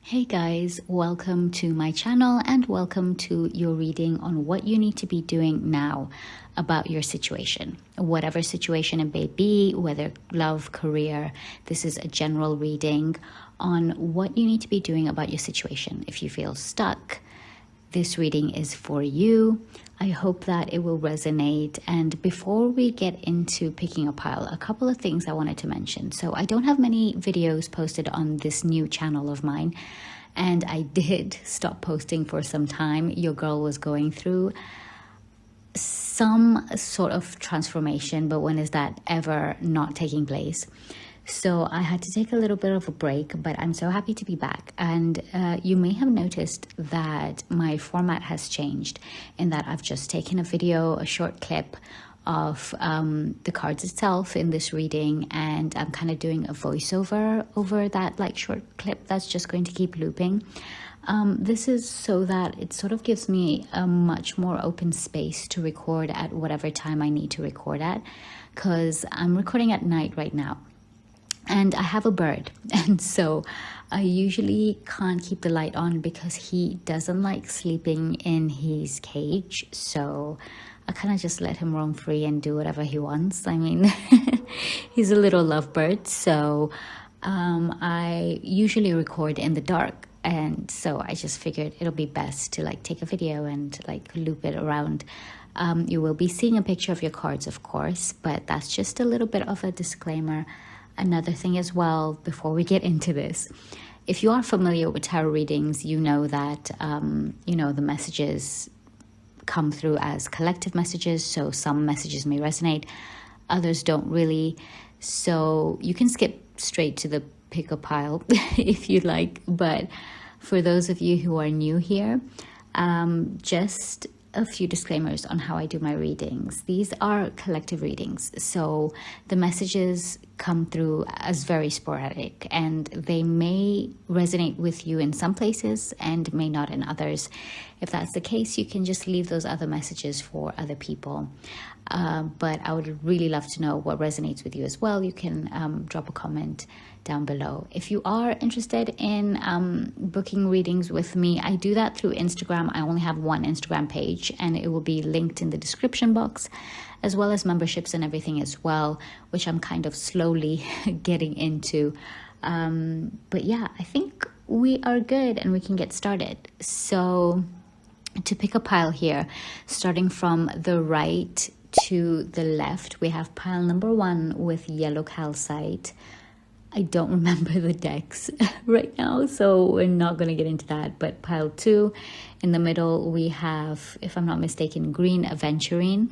Hey guys, welcome to my channel and welcome to your reading on what you need to be doing now about your situation. Whatever situation it may be, whether love, career, this is a general reading on what you need to be doing about your situation. If you feel stuck, this reading is for you. I hope that it will resonate. And before we get into picking a pile, a couple of things I wanted to mention. So I don't have many videos posted on this new channel of mine, and I did stop posting for some time. Your girl was going through some sort of transformation, but when is that ever not taking place? So I had to take a little bit of a break, but I'm so happy to be back. And you may have noticed that my format has changed in that I've just taken a video, a short clip of the cards itself in this reading, and I'm kind of doing a voiceover over that like short clip that's just going to keep looping. This is so that it sort of gives me a much more open space to record at whatever time I need to record at, because I'm recording at night right now. And I have a bird, and so I usually can't keep the light on because he doesn't like sleeping in his cage. So I kind of just let him roam free and do whatever he wants. I mean, he's a little lovebird. So I usually record in the dark. And so I just figured it'll be best to like take a video and like loop it around. You will be seeing a picture of your cards, of course, but that's just a little bit of a disclaimer. Another thing as well, before we get into this, if you are familiar with tarot readings, you know that, the messages come through as collective messages. So some messages may resonate, others don't really. So you can skip straight to the pick a pile if you like. But for those of you who are new here, just a few disclaimers on how I do my readings. These are collective readings, so the messages come through as very sporadic, and they may resonate with you in some places and may not in others. If that's the case, you can just leave those other messages for other people. But I would really love to know what resonates with you as well. You can drop a comment down below. If you are interested in booking readings with me, I do that through Instagram. I only have one Instagram page, and it will be linked in the description box, as well as memberships and everything as well, which I'm kind of slowly getting into. But yeah, I think we are good and we can get started. So to pick a pile here, starting from the right to the left, we have pile number 1 with yellow calcite. I don't remember the decks right now, so we're not going to get into that. But pile 2, in the middle, we have, if I'm not mistaken, green Aventurine.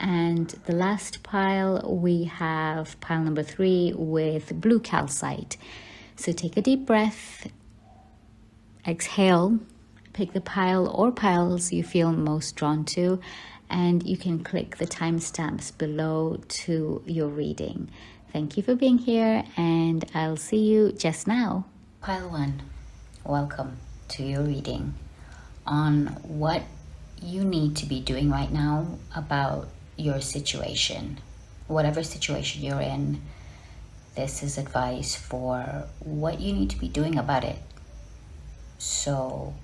And the last pile, we have pile number 3 with blue calcite. So take a deep breath, exhale, pick the pile or piles you feel most drawn to, and you can click the timestamps below to your reading. Thank you for being here, and I'll see you just now. Pile 1, welcome to your reading on what you need to be doing right now about your situation. Whatever situation you're in, this is advice for what you need to be doing about it. So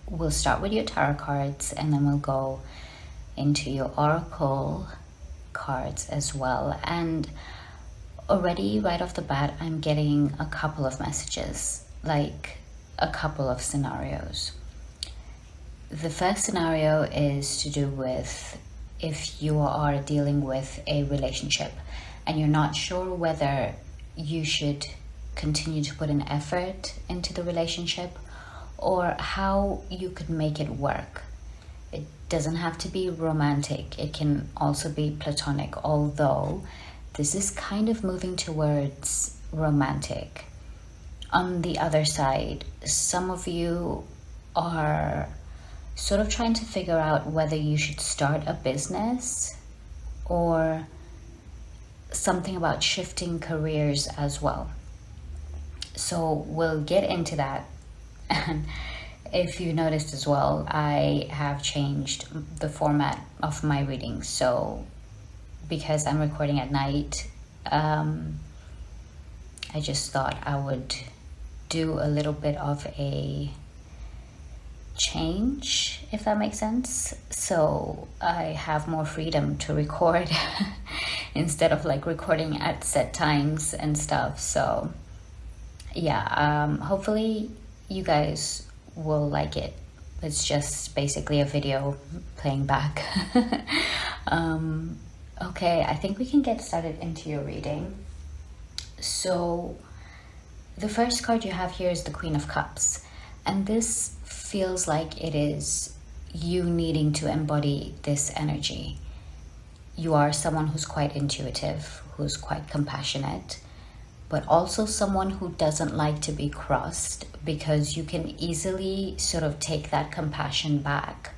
we'll start with your tarot cards, and then we'll go into your oracle cards as well. And already right off the bat, I'm getting a couple of messages, like a couple of scenarios. The first scenario is to do with if you are dealing with a relationship and you're not sure whether you should continue to put an effort into the relationship or how you could make it work. It doesn't have to be romantic. It can also be platonic, although this is kind of moving towards romantic. On the other side, some of you are sort of trying to figure out whether you should start a business or something about shifting careers as well. So we'll get into that. And if you noticed as well, I have changed the format of my readings. So because I'm recording at night, I just thought I would do a little bit of a change, if that makes sense. So I have more freedom to record instead of like recording at set times and stuff. So yeah, hopefully you guys will like it. It's just basically a video playing back. Okay, I think we can get started into your reading. So the first card you have here is the Queen of Cups, and this feels like it is you needing to embody this energy. You are someone who's quite intuitive, who's quite compassionate, but also someone who doesn't like to be crossed, because you can easily sort of take that compassion back,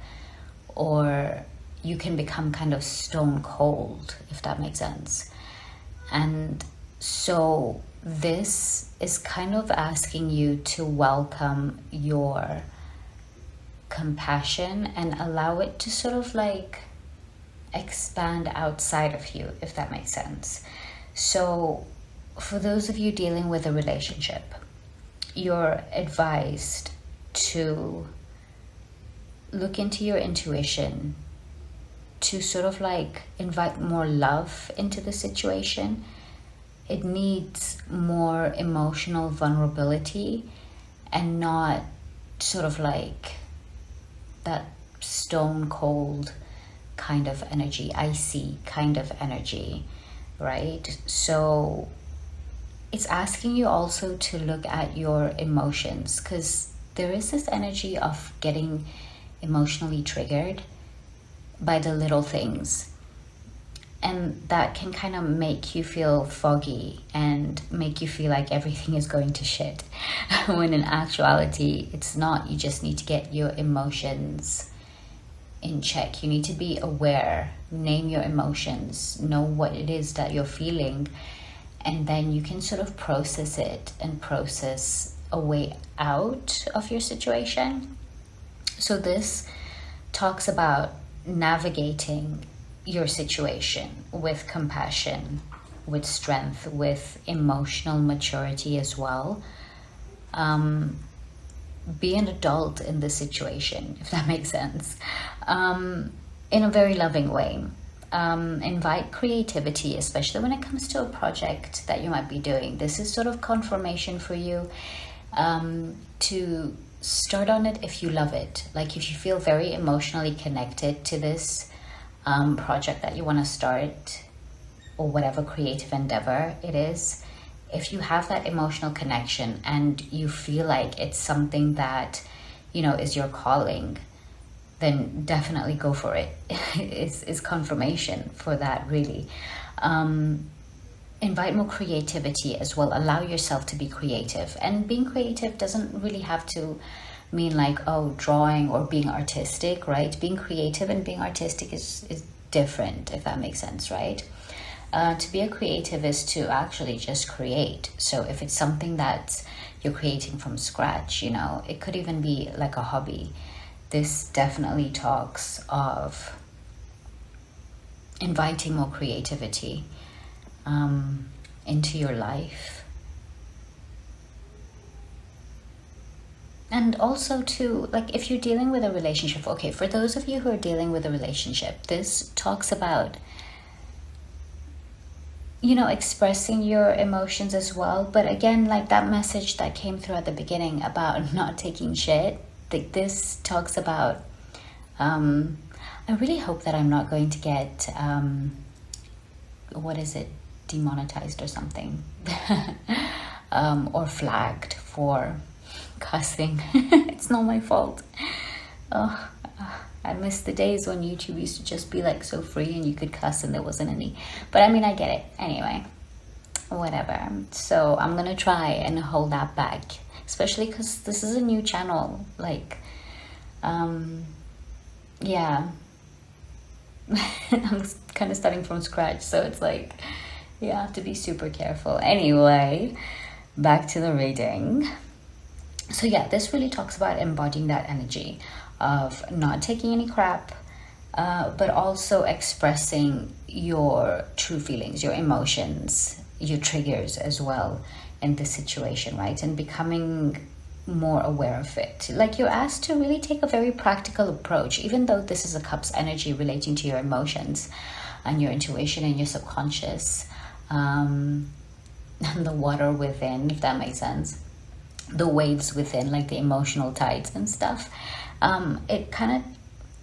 or you can become kind of stone cold, if that makes sense. And so this is kind of asking you to welcome your compassion and allow it to sort of like expand outside of you, if that makes sense. So for those of you dealing with a relationship, you're advised to look into your intuition, to sort of like invite more love into the situation. It needs more emotional vulnerability and not sort of like that stone cold kind of energy, icy kind of energy, right? So it's asking you also to look at your emotions, because there is this energy of getting emotionally triggered by the little things, and that can kind of make you feel foggy and make you feel like everything is going to shit when in actuality it's not. You just need to get your emotions in check. You need to be aware, name your emotions, know what it is that you're feeling, and then you can sort of process it and process a way out of your situation. So this talks about navigating your situation with compassion, with strength, with emotional maturity as well. Be an adult in the situation, if that makes sense, in a very loving way. Invite creativity, especially when it comes to a project that you might be doing. This is sort of confirmation for you to start on it if you love it. Like if you feel very emotionally connected to this project that you want to start, or whatever creative endeavor it is, if you have that emotional connection and you feel like it's something that, you know, is your calling, then definitely go for it. It's confirmation for that, really. Invite more creativity as well. Allow yourself to be creative. And being creative doesn't really have to mean like, oh, drawing or being artistic, right? Being creative and being artistic is different, if that makes sense, right? To be a creative is to actually just create. So if it's something that you're creating from scratch, you know, it could even be like a hobby. This definitely talks of inviting more creativity into your life. And also to, like, if you're dealing with a relationship, okay, for those of you who are dealing with a relationship, this talks about, you know, expressing your emotions as well. But again, like that message that came through at the beginning about not taking shit, like this talks about, I really hope that I'm not going to get, what is it, demonetized or something, or flagged for cussing. It's not my fault. Oh, I miss the days when YouTube used to just be like so free and you could cuss and there wasn't any. But I mean, I get it. Anyway, whatever. So I'm gonna try and hold that back, especially because this is a new channel. Like, yeah. I'm kind of starting from scratch, so it's like you have to be super careful. Anyway, back to the reading. So yeah, this really talks about embodying that energy of not taking any crap, but also expressing your true feelings, your emotions, your triggers as well. in this situation, right? And becoming more aware of it. Like, you're asked to really take a very practical approach, even though this is a cup's energy relating to your emotions and your intuition and your subconscious, and the water within, if that makes sense, the waves within, like the emotional tides and stuff. It kind of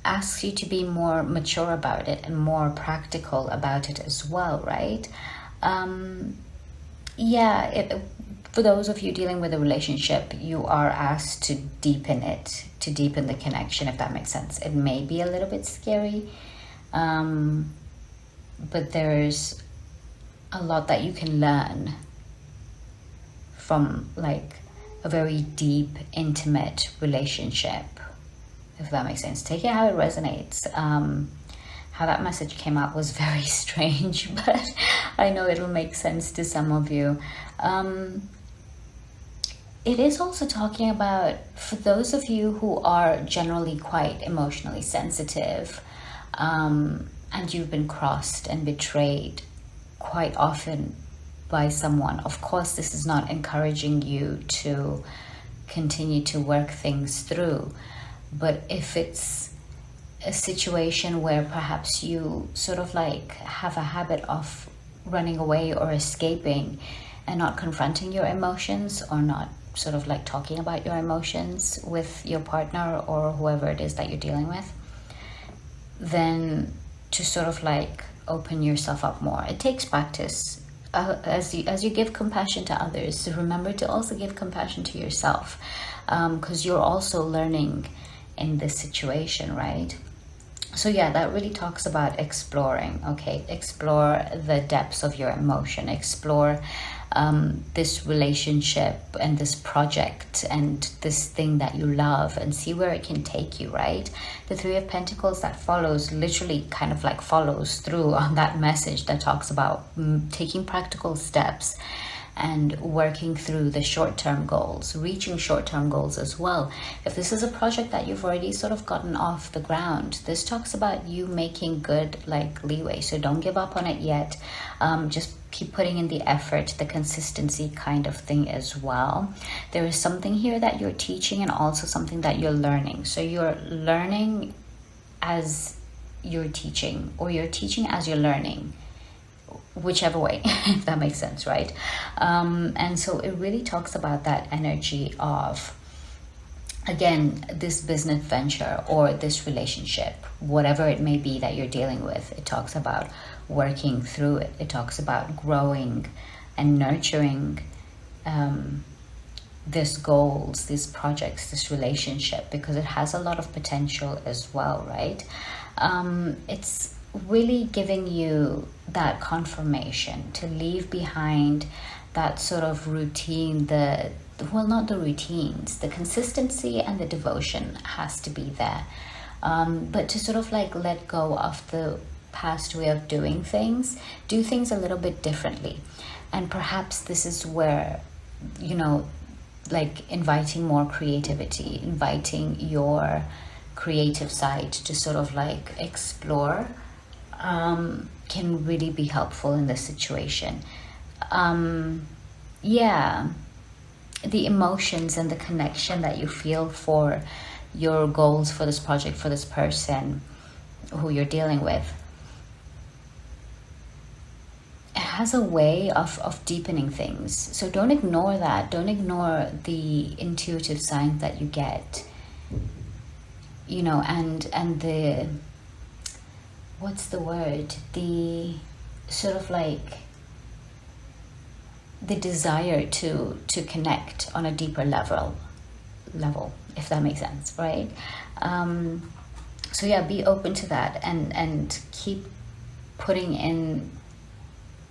asks you to be more mature about it and more practical about it as well, right? For those of you dealing with a relationship, you are asked to deepen it, to deepen the connection, if that makes sense. It may be a little bit scary, but there's a lot that you can learn from, like, a very deep, intimate relationship, if that makes sense. Take it how it resonates. How that message came out was very strange, but I know it'll make sense to some of you. It is also talking about, for those of you who are generally quite emotionally sensitive, and you've been crossed and betrayed quite often by someone. Of course, this is not encouraging you to continue to work things through, but if it's a situation where perhaps you sort of like have a habit of running away or escaping and not confronting your emotions, or not sort of like talking about your emotions with your partner or whoever it is that you're dealing with, then to sort of like open yourself up more. It takes practice. As you give compassion to others, so remember to also give compassion to yourself, because you're also learning in this situation, right? So yeah, that really talks about exploring. Okay, explore the depths of your emotion, explore this relationship and this project and this thing that you love, and see where it can take you, right? The Three of Pentacles that follows literally kind of like follows through on that message that talks about taking practical steps and working through the short-term goals, reaching short-term goals as well. If this is a project that you've already sort of gotten off the ground, this talks about you making good like leeway. So don't give up on it yet. Just keep putting in the effort, the consistency kind of thing as well. There is something here that you're teaching and also something that you're learning. So you're learning as you're teaching, or you're teaching as you're learning, whichever way, if that makes sense, right? And so it really talks about that energy of, again, this business venture or this relationship, whatever it may be that you're dealing with. It talks about working through it. It talks about growing and nurturing these goals, these projects, this relationship, because it has a lot of potential as well, right? It's really giving you that confirmation to leave behind that sort of routine, not the routines, the consistency and the devotion has to be there, but to sort of like let go of the past way of doing things, do things a little bit differently. And perhaps this is where, you know, like inviting more creativity, inviting your creative side to sort of like explore, can really be helpful in this situation. The emotions and the connection that you feel for your goals, for this project, for this person who you're dealing with, it has a way of deepening things. So don't ignore that. Don't ignore the intuitive signs that you get, you know, and the, what's the word, the sort of like the desire to connect on a deeper level, if that makes sense, right? So yeah, be open to that, and keep putting in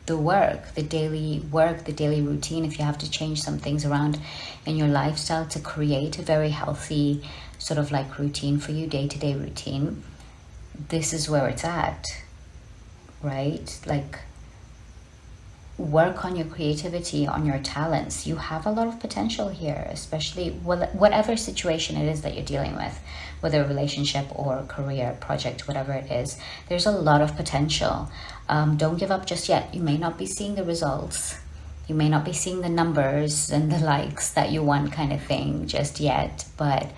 the work, the daily routine. If you have to change some things around in your lifestyle to create a very healthy sort of like routine for you, day-to-day routine, this is where it's at, right? Like, work on your creativity, on your talents. You have a lot of potential here, especially whatever situation it is that you're dealing with, whether a relationship or a career project, whatever it is, there's a lot of potential. Don't give up just yet. You may not be seeing the results You may not be seeing the numbers and the likes that you want kind of thing just yet, but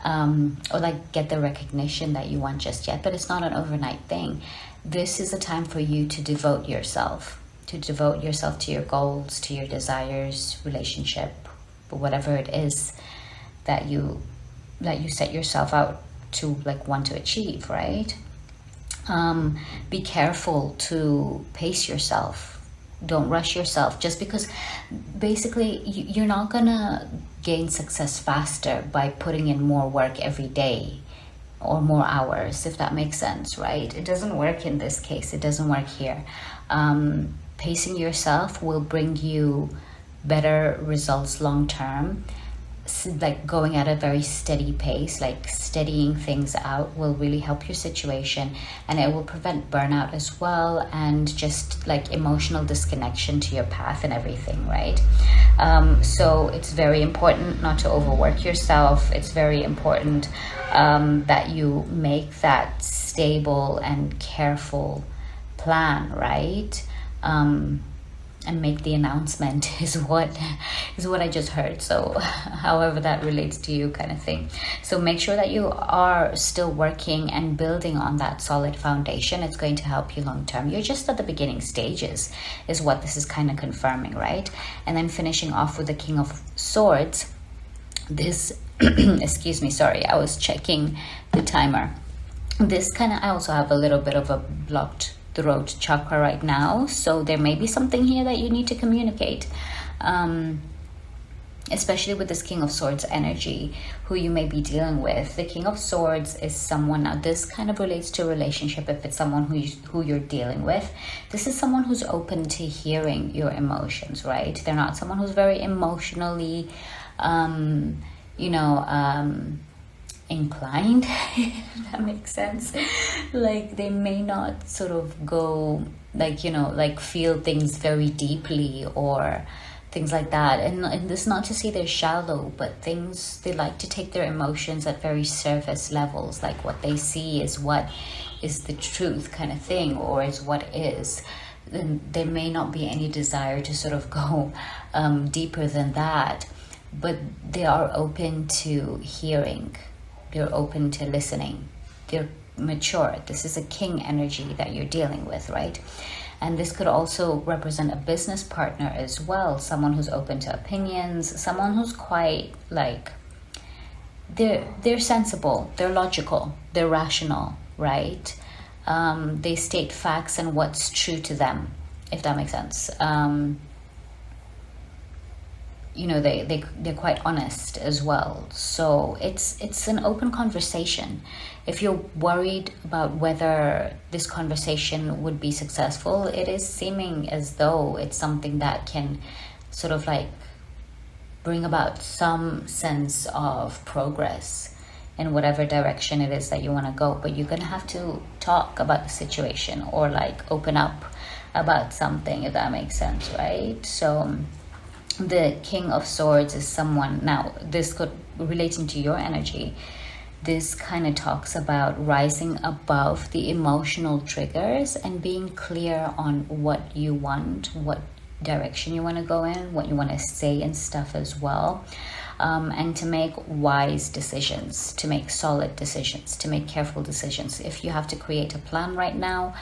or like get the recognition that you want just yet, but it's not an overnight thing. This is a time for you to devote yourself to your goals, to your desires, relationship, whatever it is that you set yourself out to like want to achieve, right? Be careful to pace yourself. Don't rush yourself, just because basically you're not gonna gain success faster by putting in more work every day or more hours, if that makes sense, right? It doesn't work in this case. It doesn't work here. Pacing yourself will bring you better results long term. Like going at a very steady pace, like steadying things out, will really help your situation, and it will prevent burnout as well, and just like emotional disconnection to your path and everything, right? So it's very important not to overwork yourself. It's very important that you make that stable and careful plan, right? And make the announcement is what I just heard. So however that relates to you, kind of thing. So make sure that you are still working and building on that solid foundation. It's going to help you long term. You're just at the beginning stages is what this is kind of confirming, right? And then finishing off with the King of Swords. This excuse me, sorry, I was checking the timer. This kind of, I also have a little bit of a blocked throat chakra right now, so there may be something here that you need to communicate, especially with this King of Swords energy, who you may be dealing with. The King of Swords is someone, now this kind of relates to a relationship. If it's someone who you're dealing with, this is someone who's open to hearing your emotions, right? They're not someone who's very emotionally inclined, if that makes sense. Like they may not sort of go like feel things very deeply or things like that, and this, not to say they're shallow, but they like to take their emotions at very surface levels, like what they see is what is the truth kind of thing, or is what is. And there may not be any desire to sort of go deeper than that, but they are open to hearing. They're open to listening. They're mature. This is a king energy that you're dealing with, right? And this could also represent a business partner as well. Someone who's open to opinions. Someone who's quite like, they're sensible. They're logical. They're rational, right? They state facts and what's true to them, if that makes sense. They're quite honest as well. So it's an open conversation. If you're worried about whether this conversation would be successful, it is seeming as though it's something that can sort of like bring about some sense of progress in whatever direction it is that you want to go. But you're gonna have to talk about the situation, or like open up about something, if that makes sense, right? So the King of Swords is someone, now this could, relating to your energy, this kind of talks about rising above the emotional triggers and being clear on what you want, what direction you want to go in, what you want to say and stuff as well, and to make wise decisions, to make solid decisions, to make careful decisions. If you have to create a plan right now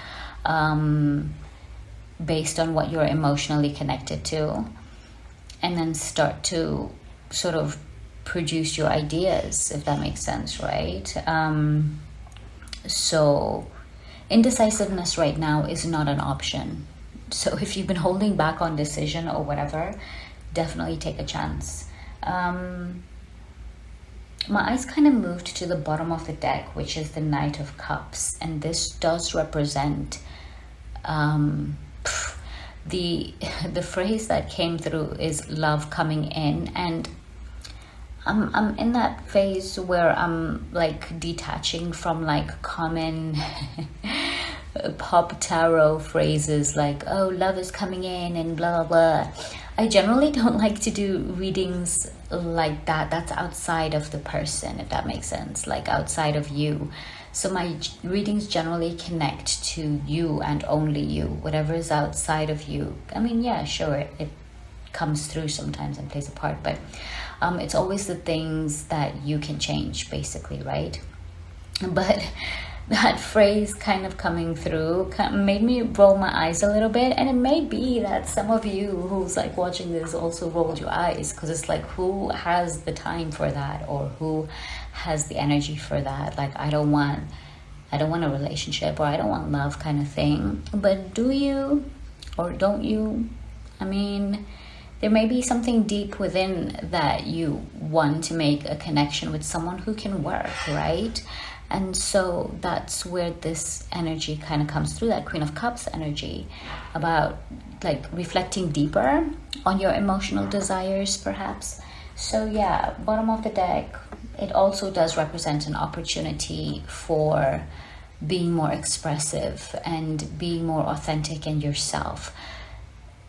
based on what you're emotionally connected to, and then start to sort of produce your ideas, if that makes sense, right? So indecisiveness right now is not an option. So if you've been holding back on decision or whatever, definitely take a chance. My eyes kind of moved to the bottom of the deck, which is the Knight of Cups. And this does represent the phrase that came through is love coming in, and I'm in that phase where I'm like detaching from like common pop tarot phrases like, oh, love is coming in and blah blah blah. I generally don't like to do readings like that. That's outside of the person, if that makes sense, like outside of you. So my readings generally connect to you and only you. Whatever is outside of you, I mean, yeah, sure, comes through sometimes and plays a part, but it's always the things that you can change, basically, right? But that phrase kind of coming through made me roll my eyes a little bit, and it may be that some of you who's like watching this also rolled your eyes, because it's like, who has the time for that, or who has the energy for that? Like, I don't want a relationship, or I don't want love, kind of thing. But do you, or don't you? I mean, there may be something deep within that you want to make a connection with someone who can work, right? And so that's where this energy kind of comes through, that Queen of Cups energy, about like reflecting deeper on your emotional desires, perhaps. So yeah, bottom of the deck, it also does represent an opportunity for being more expressive and being more authentic in yourself.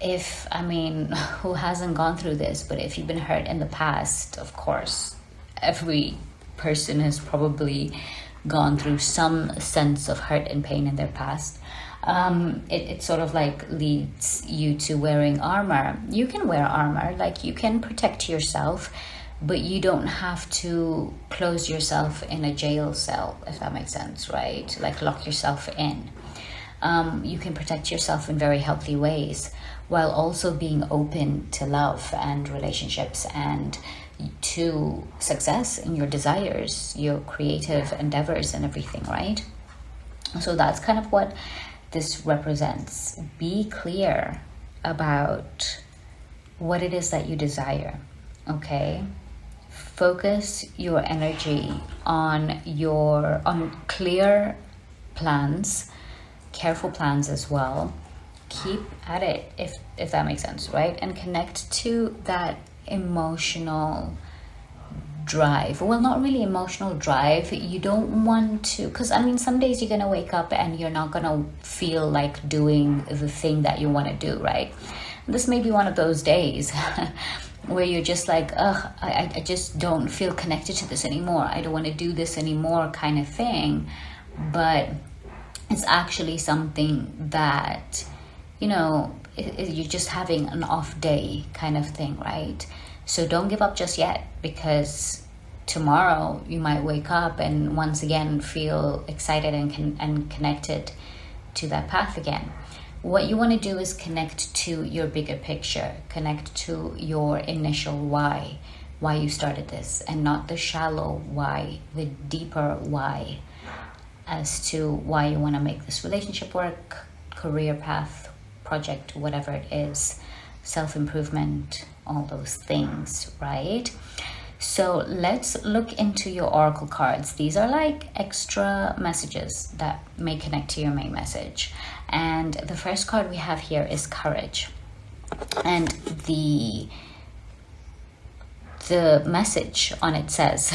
Who hasn't gone through this? But if you've been hurt in the past, of course, every person has probably gone through some sense of hurt and pain in their past. It sort of like leads you to wearing armor. You can wear armor, like you can protect yourself, but you don't have to close yourself in a jail cell, if that makes sense, right? Like lock yourself in. You can protect yourself in very healthy ways, while also being open to love and relationships and to success in your desires, your creative endeavors and everything, right? So that's kind of what this represents. Be clear about what it is that you desire, okay? Focus your energy on clear plans, careful plans as well. Keep at it, if that makes sense, right? And connect to that emotional drive. Well, not really emotional drive. You don't want to, because some days you're gonna wake up and you're not gonna feel like doing the thing that you want to do, right? This may be one of those days where you're just like, I just don't feel connected to this anymore. I don't want to do this anymore, kind of thing. But it's actually something that, you're just having an off day kind of thing, right? So don't give up just yet, because tomorrow you might wake up and once again feel excited and connected to that path again. What you want to do is connect to your bigger picture, connect to your initial why you started this, and not the shallow why, the deeper why, as to why you want to make this relationship work, career path, project, whatever it is, self-improvement, all those things, right? So let's look into your oracle cards. These are like extra messages that may connect to your main message. And the first card we have here is Courage. And the message on it says,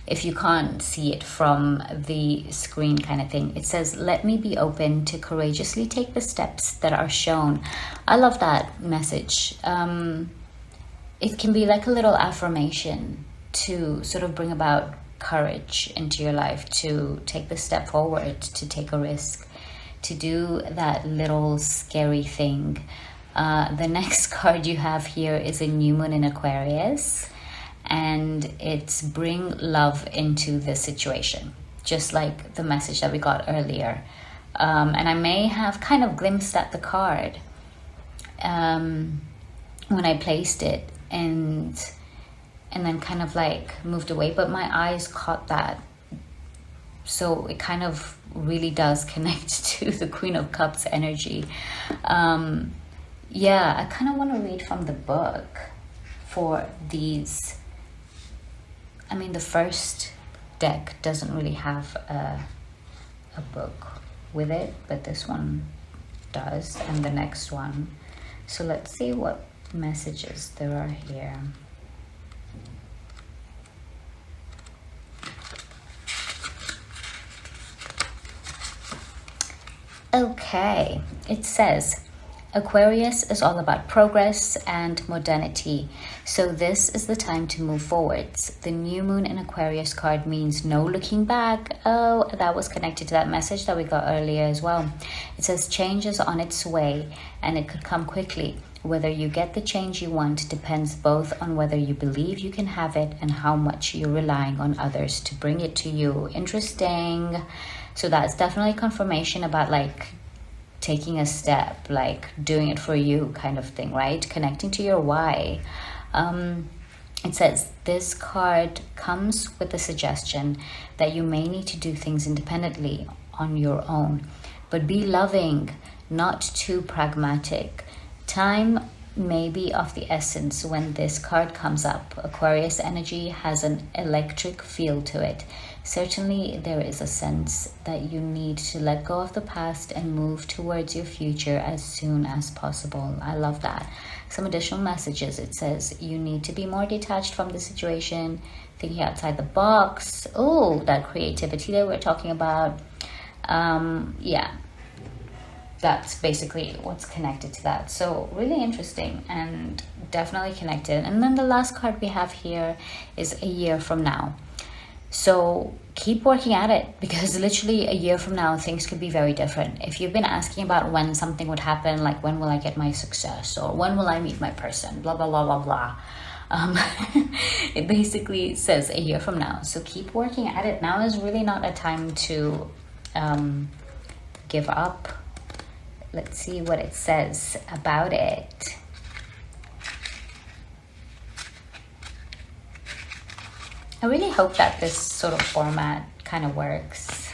if you can't see it from the screen kind of thing, it says, let me be open to courageously take the steps that are shown. I love that message. It can be like a little affirmation to sort of bring about courage into your life, to take the step forward, to take a risk, to do that little scary thing. The next card you have here is a new moon in Aquarius, and it's bring love into the situation, just like the message that we got earlier. And I may have kind of glimpsed at the card when I placed it, and then kind of like moved away, but my eyes caught that. So it kind of really does connect to the Queen of Cups energy. Yeah, I kind of want to read from the book for these. The first deck doesn't really have a book with it, but this one does, and the next one. So let's see what messages there are here. Okay, it says, Aquarius is all about progress and modernity. So this is the time to move forwards. The new moon in Aquarius card means no looking back. Oh, that was connected to that message that we got earlier as well. It says change is on its way and it could come quickly. Whether you get the change you want depends both on whether you believe you can have it and how much you're relying on others to bring it to you. Interesting. So that's definitely confirmation about like taking a step, like doing it for you kind of thing, right? Connecting to your why. It says this card comes with a suggestion that you may need to do things independently on your own, but be loving, not too pragmatic. Time may be of the essence when this card comes up. Aquarius energy has an electric feel to it. Certainly there is a sense that you need to let go of the past and move towards your future as soon as possible. I love that. Some additional messages. It says you need to be more detached from the situation, thinking outside the box. Oh, that creativity that we're talking about. Yeah, that's basically what's connected to that. So really interesting and definitely connected. And then the last card we have here is a year from now. So keep working at it, because literally a year from now things could be very different. If you've been asking about when something would happen, like when will I get my success, or when will I meet my person, blah blah blah blah blah, it basically says a year from now. So keep working at it. Now is really not a time to give up. Let's see what it says about it. I really hope that this sort of format kind of works.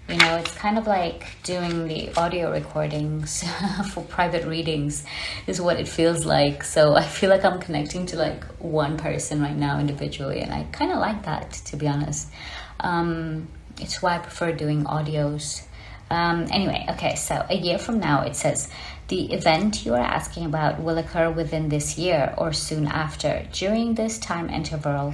You know, it's kind of like doing the audio recordings for private readings is what it feels like. So I feel like I'm connecting to like one person right now individually, and I kind of like that, to be honest. It's why I prefer doing audios. Anyway, okay, so a year from now, it says the event you are asking about will occur within this year or soon after. During this time interval,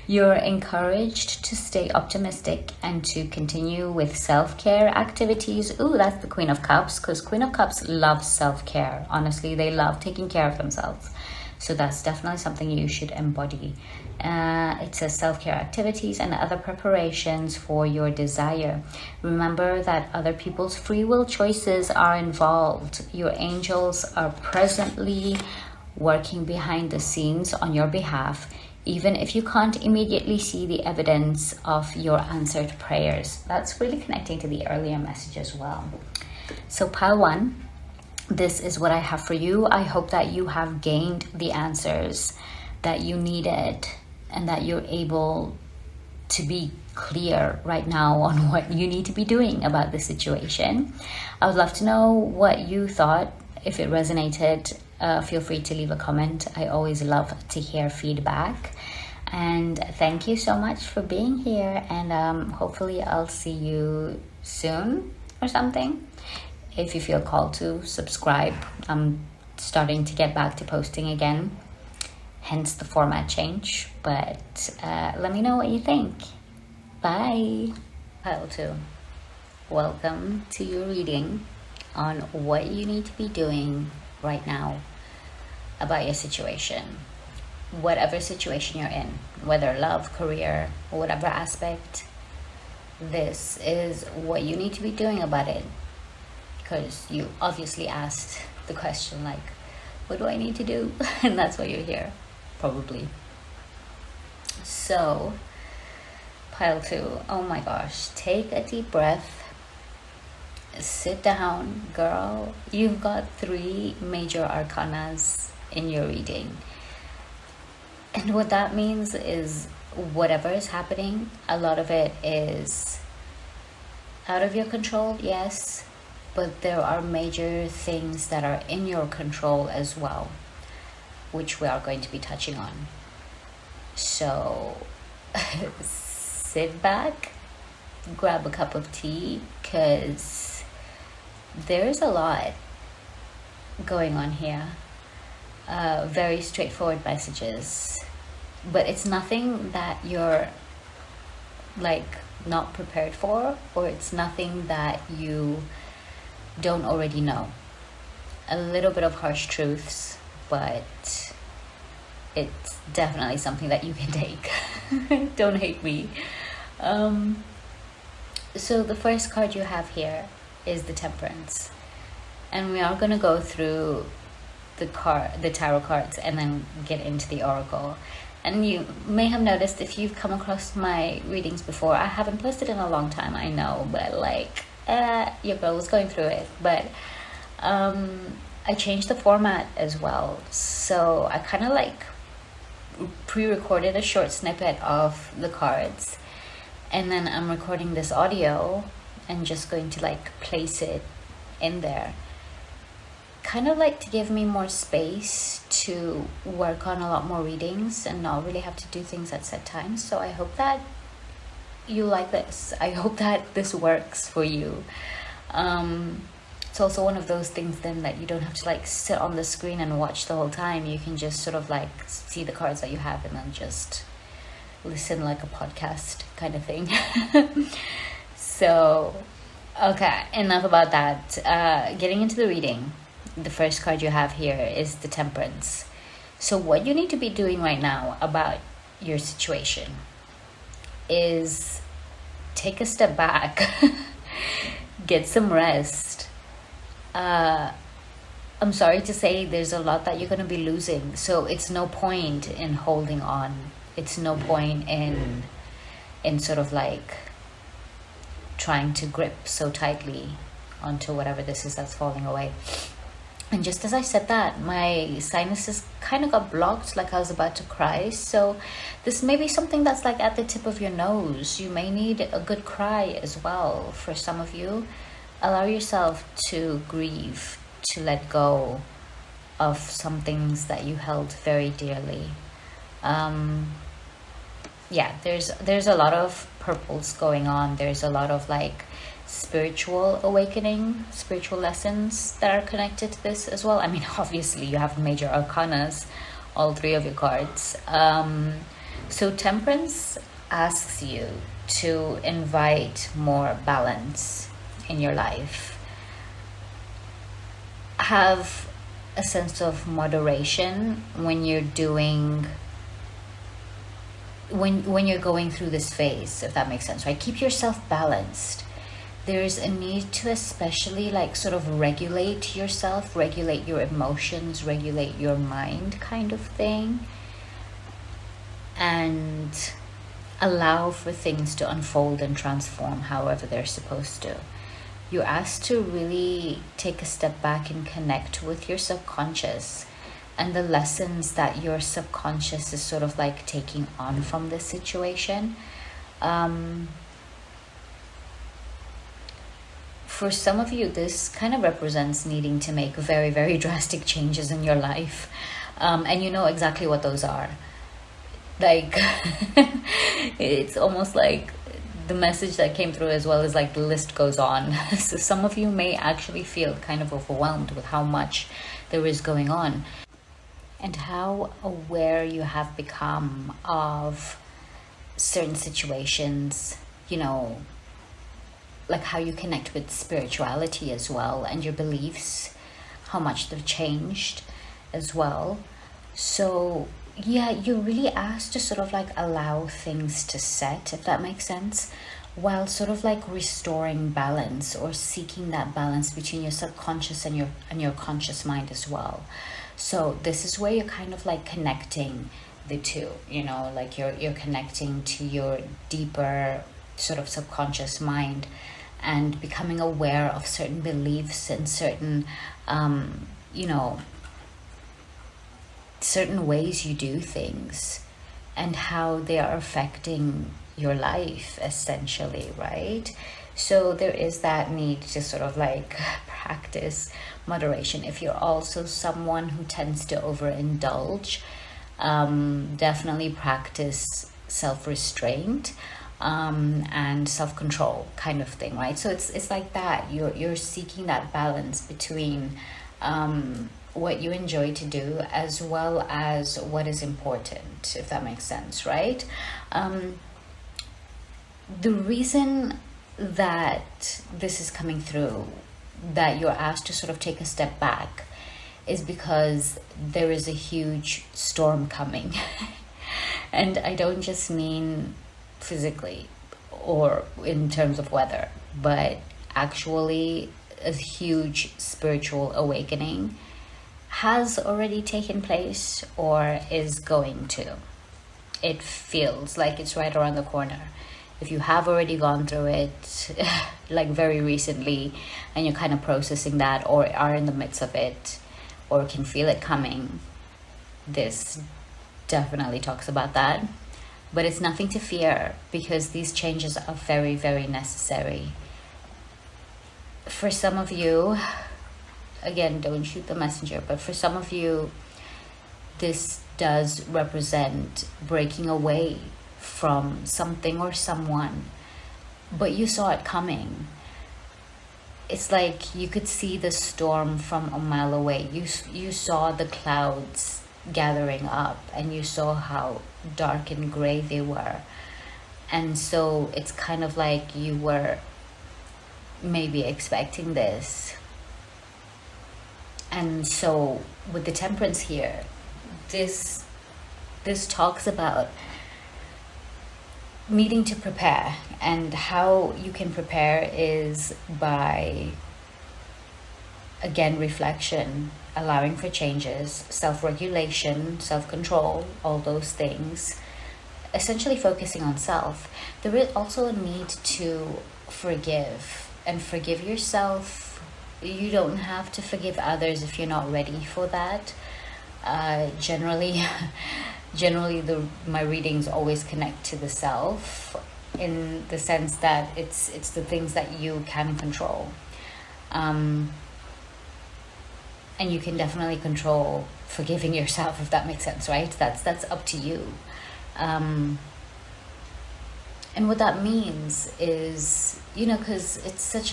you're encouraged to stay optimistic and to continue with self-care activities. Ooh, that's the Queen of Cups, because Queen of Cups loves self-care. Honestly, they love taking care of themselves. So that's definitely something you should embody. It says self-care activities and other preparations for your desire. Remember that other people's free will choices are involved. Your angels are presently working behind the scenes on your behalf, even if you can't immediately see the evidence of your answered prayers. That's really connecting to the earlier message as well. So pile one, this is what I have for you. I hope that you have gained the answers that you needed and that you're able to be clear right now on what you need to be doing about the situation. I would love to know what you thought. If it resonated, feel free to leave a comment. I always love to hear feedback. And thank you so much for being here. And hopefully I'll see you soon or something. If you feel called to, subscribe. I'm starting to get back to posting again, hence the format change. But let me know what you think. Bye. Pile 2. Welcome to your reading on what you need to be doing right now about your situation. Whatever situation you're in, whether love, career, or whatever aspect, this is what you need to be doing about it. Because you obviously asked the question, like, what do I need to do? And that's why you're here, probably. So, pile 2, oh my gosh, take a deep breath. Sit down, girl. You've got 3 major arcanas in your reading. And what that means is whatever is happening, a lot of it is out of your control, yes, but there are major things that are in your control as well, which we are going to be touching on. So sit back, grab a cup of tea, because there's a lot going on here. Very straightforward messages, but it's nothing that you're like not prepared for, or it's nothing that you don't already know. A little bit of harsh truths, but it's definitely something that you can take. Don't hate me. So the first card you have here is the Temperance. and we are going to go through the tarot cards and then get into the oracle. And you may have noticed, if you've come across my readings before, I haven't posted in a long time, I know, but like your girl was going through it. But I changed the format as well, so I kind of like pre-recorded a short snippet of the cards, and then I'm recording this audio and just going to like place it in there, kind of like to give me more space to work on a lot more readings and not really have to do things at set times. So I hope that you like this. I hope that this works for you. It's also one of those things then that you don't have to like sit on the screen and watch the whole time. You can just sort of like see the cards that you have and then just listen like a podcast kind of thing. So okay, enough about that. Getting into the reading, the first card you have here is the Temperance. So what you need to be doing right now about your situation is take a step back, get some rest. I'm sorry to say there's a lot that you're going to be losing, so it's no point in holding on. It's no point in sort of like trying to grip so tightly onto whatever this is that's falling away. And just as I said that, my sinuses kind of got blocked, like I was about to cry. So this may be something that's like at the tip of your nose. You may need a good cry as well. For some of you, allow yourself to grieve, to let go of some things that you held very dearly. Yeah, there's a lot of purples going on. There's a lot of like spiritual awakening, spiritual lessons that are connected to this as well. I mean, obviously you have major arcanas, all three of your cards. So Temperance asks you to invite more balance in your life. Have a sense of moderation when you're doing when you're going through this phase, if that makes sense, right? Keep yourself balanced. There's a need to especially like sort of regulate yourself, regulate your emotions, regulate your mind kind of thing, and allow for things to unfold and transform however they're supposed to. You're asked to really take a step back and connect with your subconscious and the lessons that your subconscious is sort of like taking on from this situation. For some of you, this kind of represents needing to make very, very drastic changes in your life. And you know exactly what those are. Like, it's almost like the message that came through as well is like the list goes on. So some of you may actually feel kind of overwhelmed with how much there is going on and how aware you have become of certain situations, you know, like how you connect with spirituality as well, and your beliefs, how much they've changed as well. So yeah, you're really asked to sort of like allow things to set, if that makes sense, while sort of like restoring balance or seeking that balance between your subconscious and your conscious mind as well. So this is where you're kind of like connecting the two, you know, like you're connecting to your deeper sort of subconscious mind and becoming aware of certain beliefs and certain you know, certain ways you do things and how they are affecting your life essentially, right? So there is that need to sort of like practice moderation. If you're also someone who tends to overindulge, definitely practice self-restraint and self-control kind of thing, right? So it's like that. You're seeking that balance between what you enjoy to do as well as what is important, if that makes sense, right? The reason that this is coming through, that you're asked to sort of take a step back, is because there is a huge storm coming. And I don't just mean physically or in terms of weather, but actually a huge spiritual awakening has already taken place or is going to. It feels like it's right around the corner. If you have already gone through it, like very recently, and you're kind of processing that, or are in the midst of it, or can feel it coming, this definitely talks about that. But it's nothing to fear, because these changes are very, very necessary. For some of you, again, don't shoot the messenger, but for some of you, this does represent breaking away from something or someone, but you saw it coming. It's like you could see the storm from a mile away. You saw the clouds gathering up, and you saw how dark and gray they were. And so it's kind of like you were maybe expecting this. And so with the Temperance here, this talks about needing to prepare, and how you can prepare is by, again, reflection, allowing for changes, self-regulation, self-control, all those things, essentially focusing on self. There is also a need to forgive, and forgive yourself. You don't have to forgive others if you're not ready for that. Generally my readings always connect to the self, in the sense that it's the things that you can control, and you can definitely control forgiving yourself, if that makes sense, right? That's up to you. And what that means is, because it's such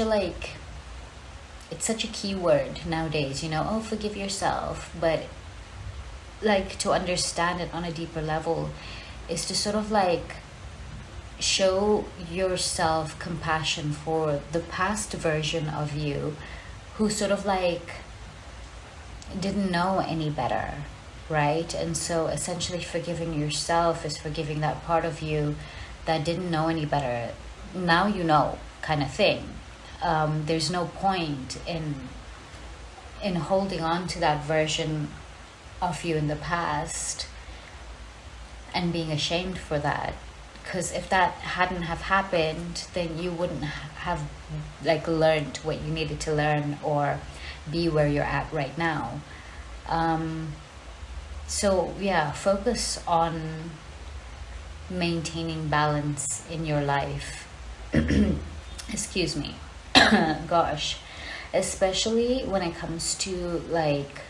a key word nowadays, oh, forgive yourself. But like, to understand it on a deeper level is to sort of like show yourself compassion for the past version of you who sort of like didn't know any better, right? And so essentially forgiving yourself is forgiving that part of you that didn't know any better. Now you know, kind of thing. There's no point in holding on to that version of you in the past and being ashamed for that, because if that hadn't have happened, then you wouldn't have like learned what you needed to learn or be where you're at right now. So yeah, focus on maintaining balance in your life. Excuse me. Gosh, especially when it comes to like,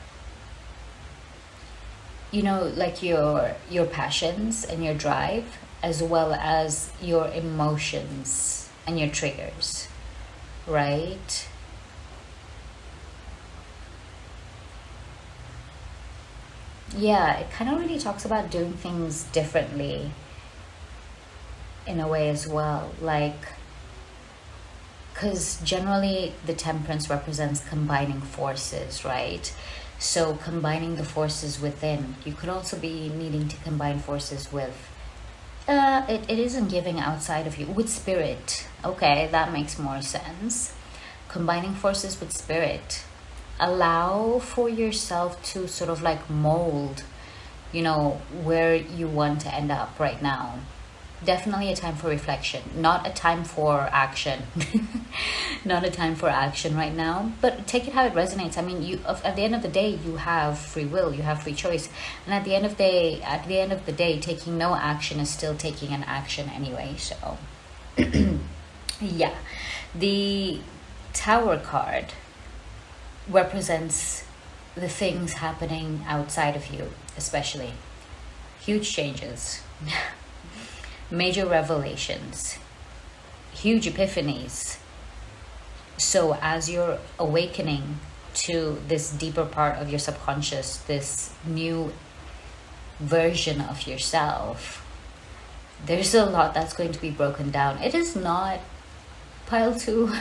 like your passions and your drive, as well as your emotions and your triggers, right? Yeah, it kind of really talks about doing things differently in a way as well, like, because generally the Temperance represents combining forces, right? So combining the forces within. You could also be needing to combine forces with, it isn't giving outside of you, with spirit. Okay, that makes more sense. Combining forces with spirit. Allow for yourself to sort of like mold, where you want to end up right now. Definitely a time for reflection, not a time for action. Not a time for action right now, but take it how it resonates. I mean, at the end of the day, you have free will, you have free choice, and at the end of the day, taking no action is still taking an action anyway. So yeah, the Tower card represents the things happening outside of you, especially huge changes. Major revelations, huge epiphanies. So as you're awakening to this deeper part of your subconscious, this new version of yourself, there's a lot that's going to be broken down. It is not pile 2.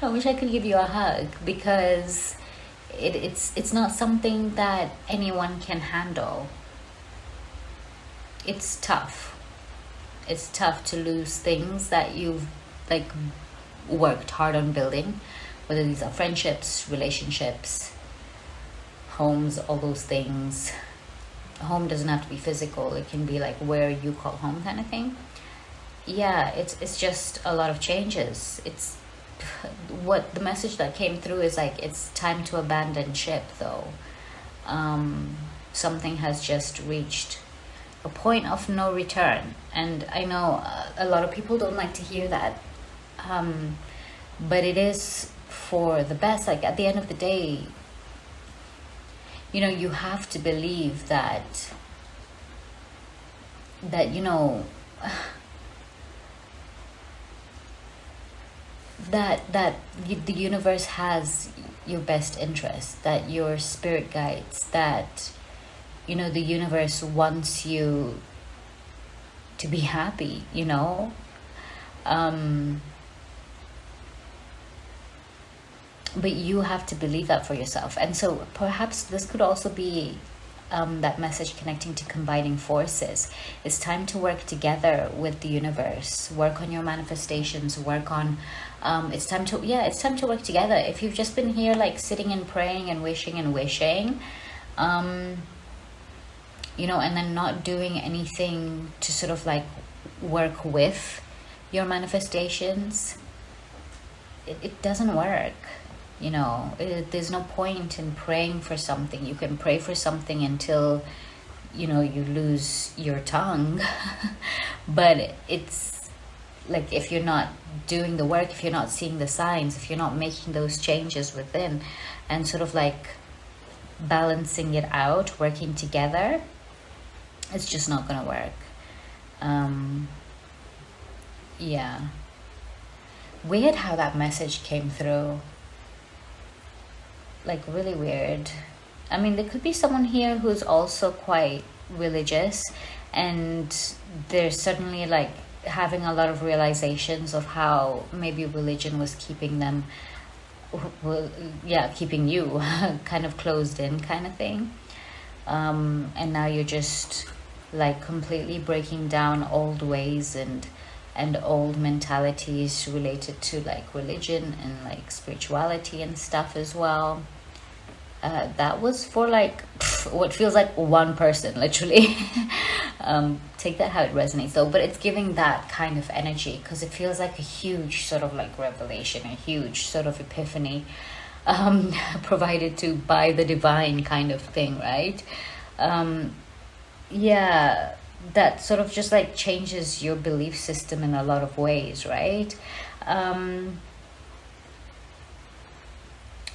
I wish I could give you a hug, because it's not something that anyone can handle. It's tough. It's tough to lose things that you've like worked hard on building, whether these are friendships, relationships, homes, all those things. Home doesn't have to be physical, it can be like where you call home kind of thing. Yeah, it's just a lot of changes. It's what the message that came through is like, it's time to abandon ship though. Something has just reached a point of no return, and I know a lot of people don't like to hear that, but it is for the best. Like at the end of the day, you know, you have to believe that you know, the universe has your best interest, that your spirit guides, that, you know, the universe wants you to be happy, you know. But you have to believe that for yourself. And so perhaps this could also be that message connecting to combining forces. It's time to work together with the universe, work on your manifestations, work on it's time to work together. If you've just been here like sitting and praying and wishing, you know, and then not doing anything to sort of like work with your manifestations, it doesn't work. You know, there's no point in praying for something. You can pray for something until, you know, you lose your tongue. But it's like, if you're not doing the work, if you're not seeing the signs, if you're not making those changes within and sort of like balancing it out, working together, it's just not gonna work. Yeah, weird how that message came through. Like really weird. I mean, there could be someone here who's also quite religious, and they're suddenly like having a lot of realizations of how maybe religion was keeping them, well, yeah, keeping you kind of closed in kind of thing. And now you're just like completely breaking down old ways and old mentalities related to like religion and like spirituality and stuff as well. That was for like what feels like one person, literally. Take that how it resonates though, but it's giving that kind of energy because it feels like a huge sort of like revelation, a huge sort of epiphany provided to by the divine kind of thing, right? Yeah, that sort of just like changes your belief system in a lot of ways, right?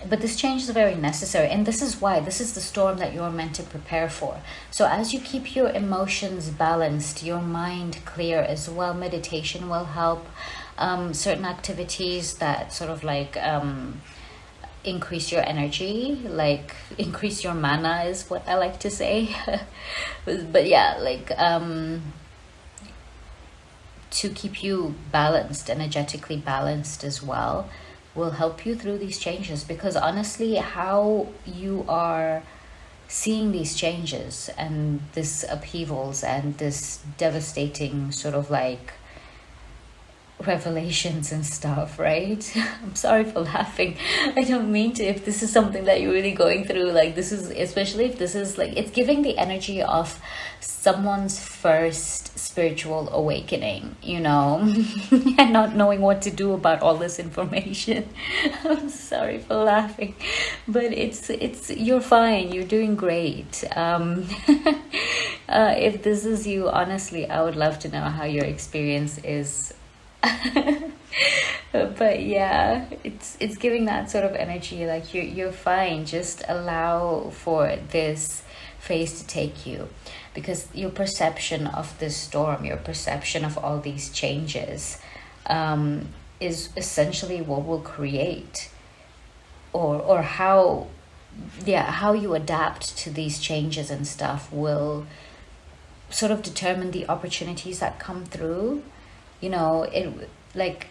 But this change is very necessary, and this is why this is the storm that you're meant to prepare for. So as you keep your emotions balanced, your mind clear as well, meditation will help. Certain activities that sort of like increase your energy, like increase your mana is what I like to say. But yeah, like to keep you balanced, energetically balanced as well, will help you through these changes. Because honestly, how you are seeing these changes and this upheavals and this devastating sort of like revelations and stuff, right? I'm sorry for laughing. I don't mean to. If this is something that you're really going through, like this is, especially if this is like, it's giving the energy of someone's first spiritual awakening, you know, and not knowing what to do about all this information. I'm sorry for laughing, but it's you're fine, you're doing great. If this is you, honestly, I would love to know how your experience is. But yeah, it's giving that sort of energy, like you're fine. Just allow for this phase to take you, because your perception of this storm, your perception of all these changes, is essentially what will create, or how you adapt to these changes and stuff will sort of determine the opportunities that come through. You know, it like,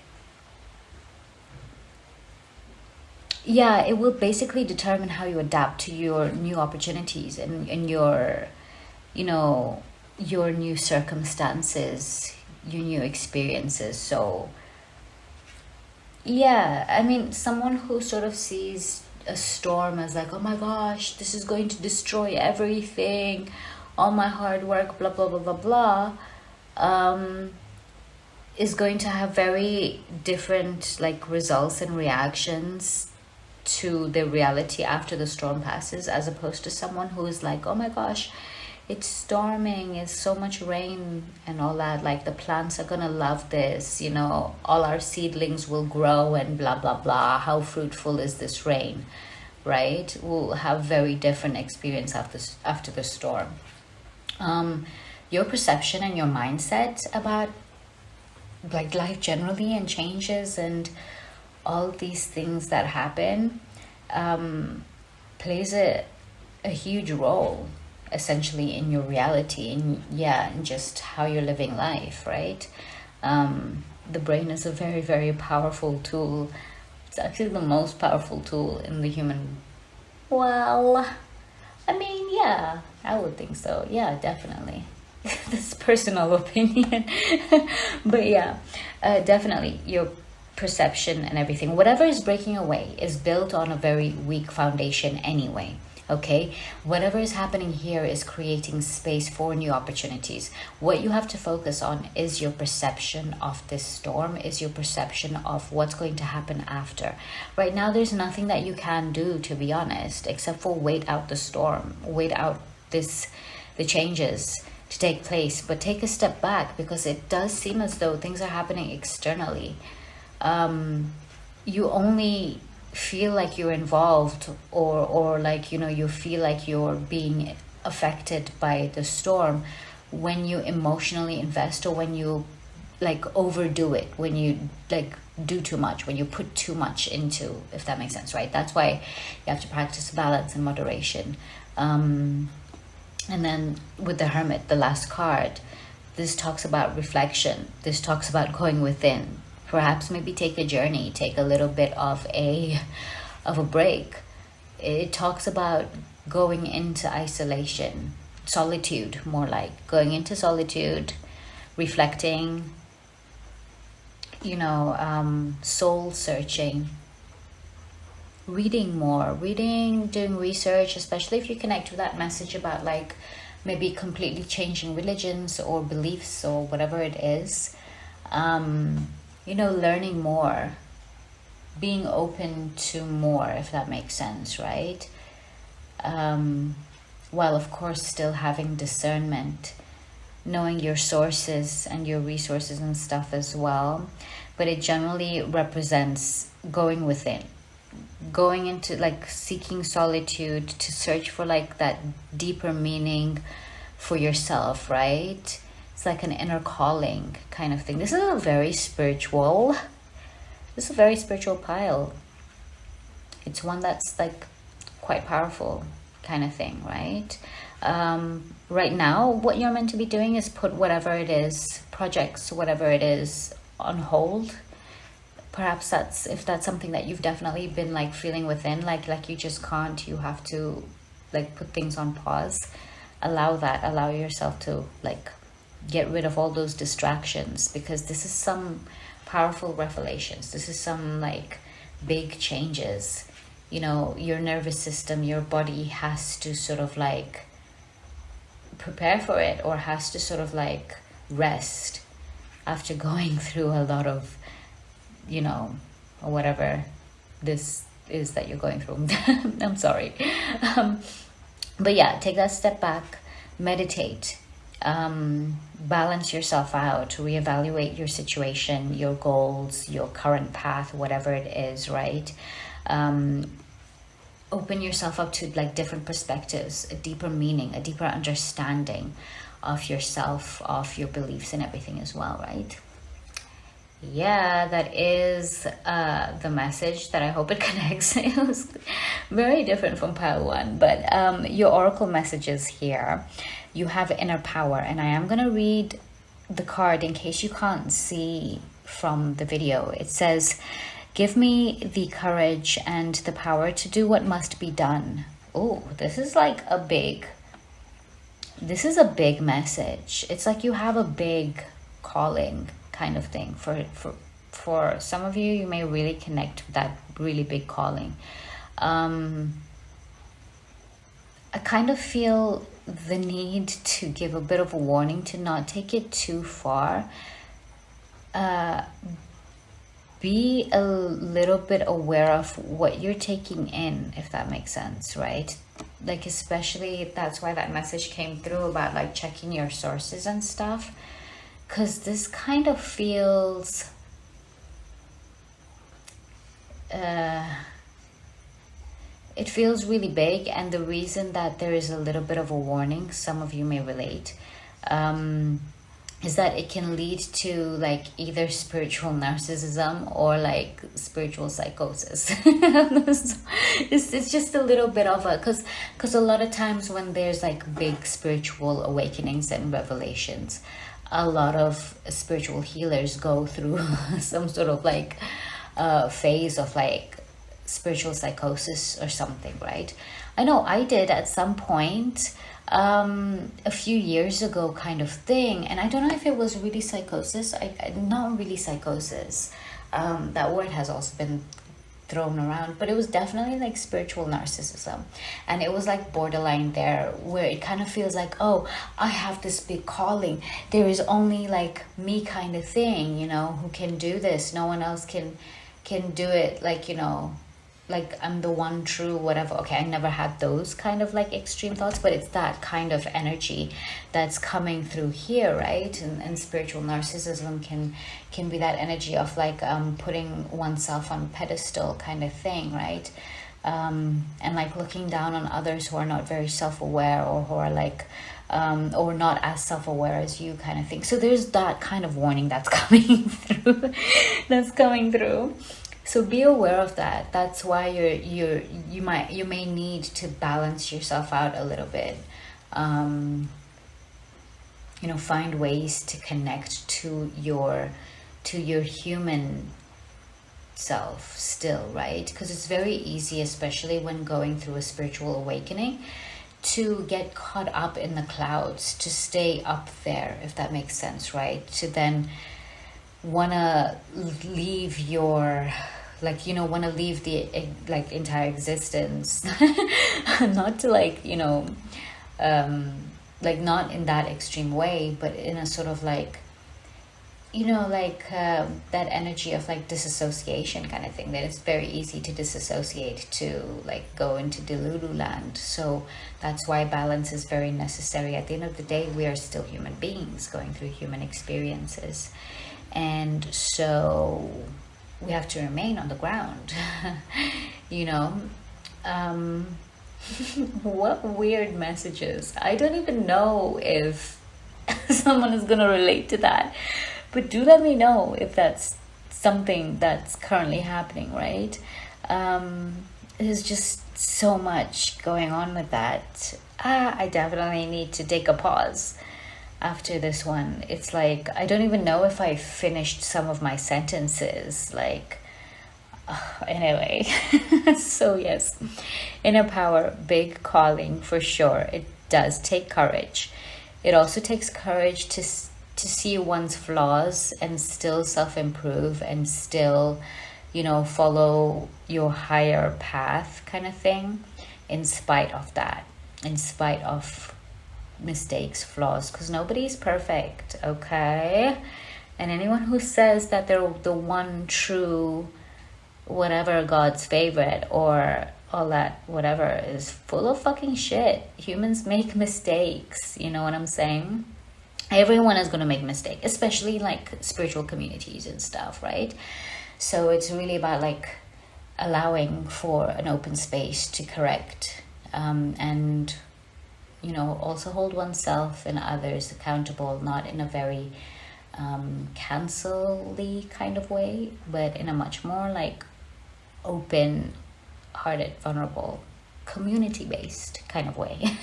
yeah, it will basically determine how you adapt to your new opportunities and your, you know, your new circumstances, your new experiences. So Yeah, I mean, someone who sort of sees a storm as like, oh my gosh, this is going to destroy everything, all my hard work, blah, blah, blah, blah, blah, um, is going to have very different like results and reactions to the reality after the storm passes, as opposed to someone who is like, oh my gosh, it's storming, it's so much rain and all that, like the plants are gonna love this, you know, all our seedlings will grow and blah blah blah, how fruitful is this rain, right? We'll have very different experience after the storm. Your perception and your mindset about like life generally and changes and all these things that happen plays a huge role essentially in your reality and just how you're living life, right? The brain is a very, very powerful tool. It's actually the most powerful tool in the human, well, I mean, yeah, I would think so. Yeah, definitely. This personal opinion. But yeah, definitely your perception and everything, whatever is breaking away is built on a very weak foundation anyway. Okay, whatever is happening here is creating space for new opportunities. What you have to focus on is your perception of this storm, is your perception of what's going to happen after. Right now, there's nothing that you can do, to be honest, except for wait out the storm, wait out the changes to take place, but take a step back, because it does seem as though things are happening externally. You only feel like you're involved, or like, you know, you feel like you're being affected by the storm when you emotionally invest, or when you like overdo it, when you like do too much, when you put too much into, if that makes sense, right? That's why you have to practice balance and moderation. And then with the Hermit, the last card, this talks about reflection. This talks about going within. Perhaps maybe take a journey, take a little bit of a break. It talks about going into isolation, solitude, more like going into solitude, reflecting, you know, soul searching, reading more, doing research, especially if you connect with that message about like maybe completely changing religions or beliefs or whatever it is. You know, learning more, being open to more, if that makes sense, right? While of course still having discernment, knowing your sources and your resources and stuff as well. But it generally represents going within, going into like seeking solitude to search for like that deeper meaning for yourself, right? It's like an inner calling kind of thing. This is a very spiritual pile. It's one that's like quite powerful kind of thing, right? Right now, what you're meant to be doing is put whatever it is, projects, whatever it is, on hold. Perhaps if that's something that you've definitely been like feeling within, like you just can't, you have to like put things on pause. Allow yourself to like get rid of all those distractions, because this is some powerful revelations. This is some like big changes. You know, your nervous system, your body has to sort of like prepare for it, or has to sort of like rest after going through a lot of, you know, or whatever this is that you're going through. I'm sorry. But yeah, take that step back, meditate, balance yourself out, reevaluate your situation, your goals, your current path, whatever it is, right? Open yourself up to like different perspectives, a deeper meaning, a deeper understanding of yourself, of your beliefs and everything as well, right? Yeah, that is the message that I hope it connects. It was very different from pile one, but your oracle messages here. You have inner power, and I am going to read the card in case you can't see from the video. It says, give me the courage and the power to do what must be done. Oh, this is a big message. It's like you have a big calling kind of thing for for some of you, you may really connect with that really big calling. I kind of feel the need to give a bit of a warning to not take it too far. Be a little bit aware of what you're taking in, if that makes sense, right? Like, especially, that's why that message came through about like checking your sources and stuff, because this kind of feels it feels really big. And the reason that there is a little bit of a warning, some of you may relate, is that it can lead to like either spiritual narcissism or like spiritual psychosis. It's just a little bit of a, because a lot of times when there's like big spiritual awakenings and revelations, a lot of spiritual healers go through some sort of like phase of like spiritual psychosis or something, right? I know I did at some point a few years ago, kind of thing. And I don't know if it was really psychosis. Not really psychosis. That word has also been thrown around, but it was definitely like spiritual narcissism. And it was like borderline there, where it kind of feels like, oh, I have this big calling. There is only like me, kind of thing, you know, who can do this. No one else can do it, like, you know, like I'm the one true whatever. Okay, I never had those kind of like extreme thoughts, but it's that kind of energy that's coming through here, right? And spiritual narcissism can be that energy of like putting oneself on a pedestal kind of thing, right? And like looking down on others who are not very self-aware, or who are like or not as self-aware as you, kind of thing. So there's that kind of warning that's coming through. So be aware of that. That's why you may need to balance yourself out a little bit. You know, find ways to connect to your human self still, right? Because it's very easy, especially when going through a spiritual awakening, to get caught up in the clouds, to stay up there, if that makes sense, right? To then want to leave your, like, you know, want to leave the like entire existence. Not to like, you know, like not in that extreme way, but in a sort of like, you know, like that energy of like disassociation kind of thing, that it's very easy to disassociate, to like go into delulu land. So that's why balance is very necessary. At the end of the day, we are still human beings going through human experiences, and so we have to remain on the ground. You know, what weird messages. I don't even know if someone is gonna relate to that, but do let me know if that's something that's currently happening, right? There's just so much going on with that. I definitely need to take a pause after this one. It's like, I don't even know if I finished some of my sentences, like, anyway. So yes, inner power, big calling for sure. It does take courage. It also takes courage to see one's flaws and still self-improve, and still, you know, follow your higher path kind of thing, in spite of that, in spite of mistakes, flaws, because nobody's perfect, okay? And anyone who says that they're the one true whatever, God's favorite, or all that whatever, is full of fucking shit. Humans make mistakes, you know what I'm saying? Everyone is going to make mistakes, especially like spiritual communities and stuff, right? So it's really about like allowing for an open space to correct, and, you know, also hold oneself and others accountable, not in a very cancel-y kind of way, but in a much more like open-hearted, vulnerable, community-based kind of way.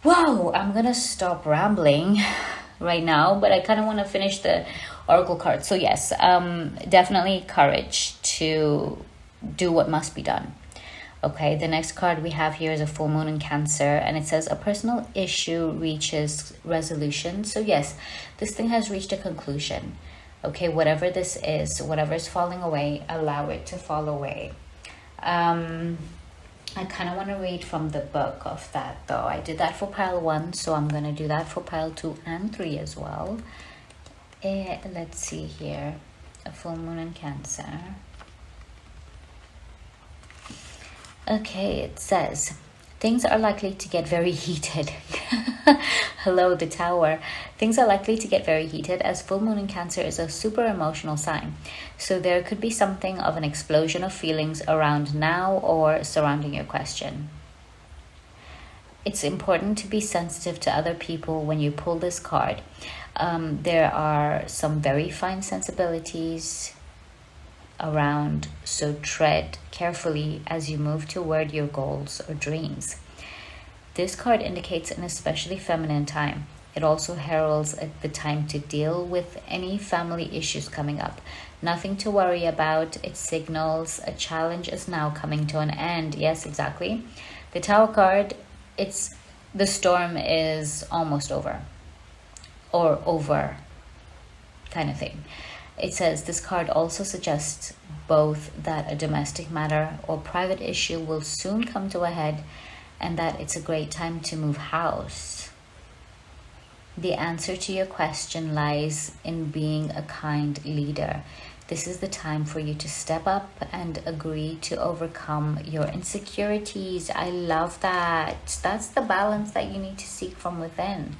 Whoa, I'm gonna stop rambling right now, but I kind of want to finish the oracle card. So yes, definitely courage to do what must be done. Okay, the next card we have here is a full moon in Cancer, and it says a personal issue reaches resolution. So yes, this thing has reached a conclusion. Okay, whatever this is, whatever is falling away, allow it to fall away. I kind of want to read from the book of that though. I did that for pile 1, so I'm going to do that for pile 2 and 3 as well. Let's see here. A full moon in Cancer. Okay, it says, things are likely to get very heated. Hello, the Tower. Things are likely to get very heated as full moon in Cancer is a super emotional sign. So there could be something of an explosion of feelings around now or surrounding your question. It's important to be sensitive to other people when you pull this card. There are some very fine sensibilities around, so tread carefully as you move toward your goals or dreams. This card indicates an especially feminine time. It also heralds the time to deal with any family issues coming up. Nothing to worry about. It signals a challenge is now coming to an end. Yes, exactly. The Tower card, the storm is almost over, or over kind of thing. It says this card also suggests both that a domestic matter or private issue will soon come to a head and that it's a great time to move house. The answer to your question lies in being a kind leader. This is the time for you to step up and agree to overcome your insecurities. I love that. That's the balance that you need to seek from within.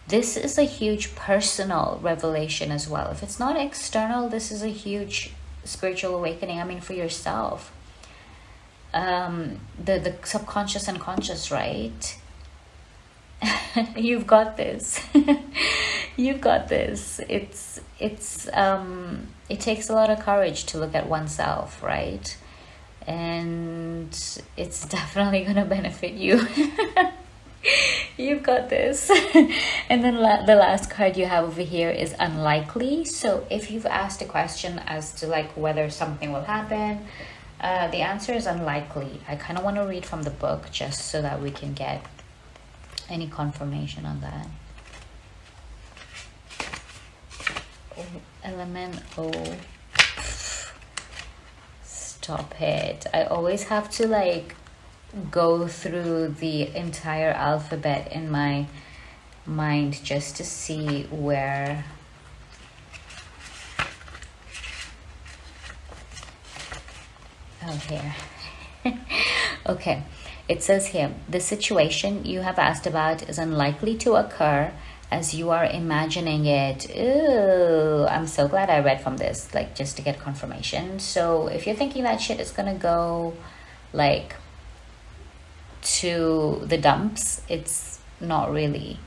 This is a huge personal revelation as well. If it's not external, this is a huge spiritual awakening. I mean, for yourself. The subconscious and conscious, right? You've got this. You've got this. It takes a lot of courage to look at oneself, right? And it's definitely going to benefit you. You've got this. And then the last card you have over here is unlikely. So if you've asked a question as to like whether something will happen, the answer is unlikely. I kind of want to read from the book just so that we can get any confirmation on that. Element O. Stop it. I always have to like go through the entire alphabet in my mind just to see where here. Okay, it says here, the situation you have asked about is unlikely to occur as you are imagining it. Ooh, I'm so glad I read from this, like just to get confirmation. So if you're thinking that shit is gonna go like to the dumps, it's not really.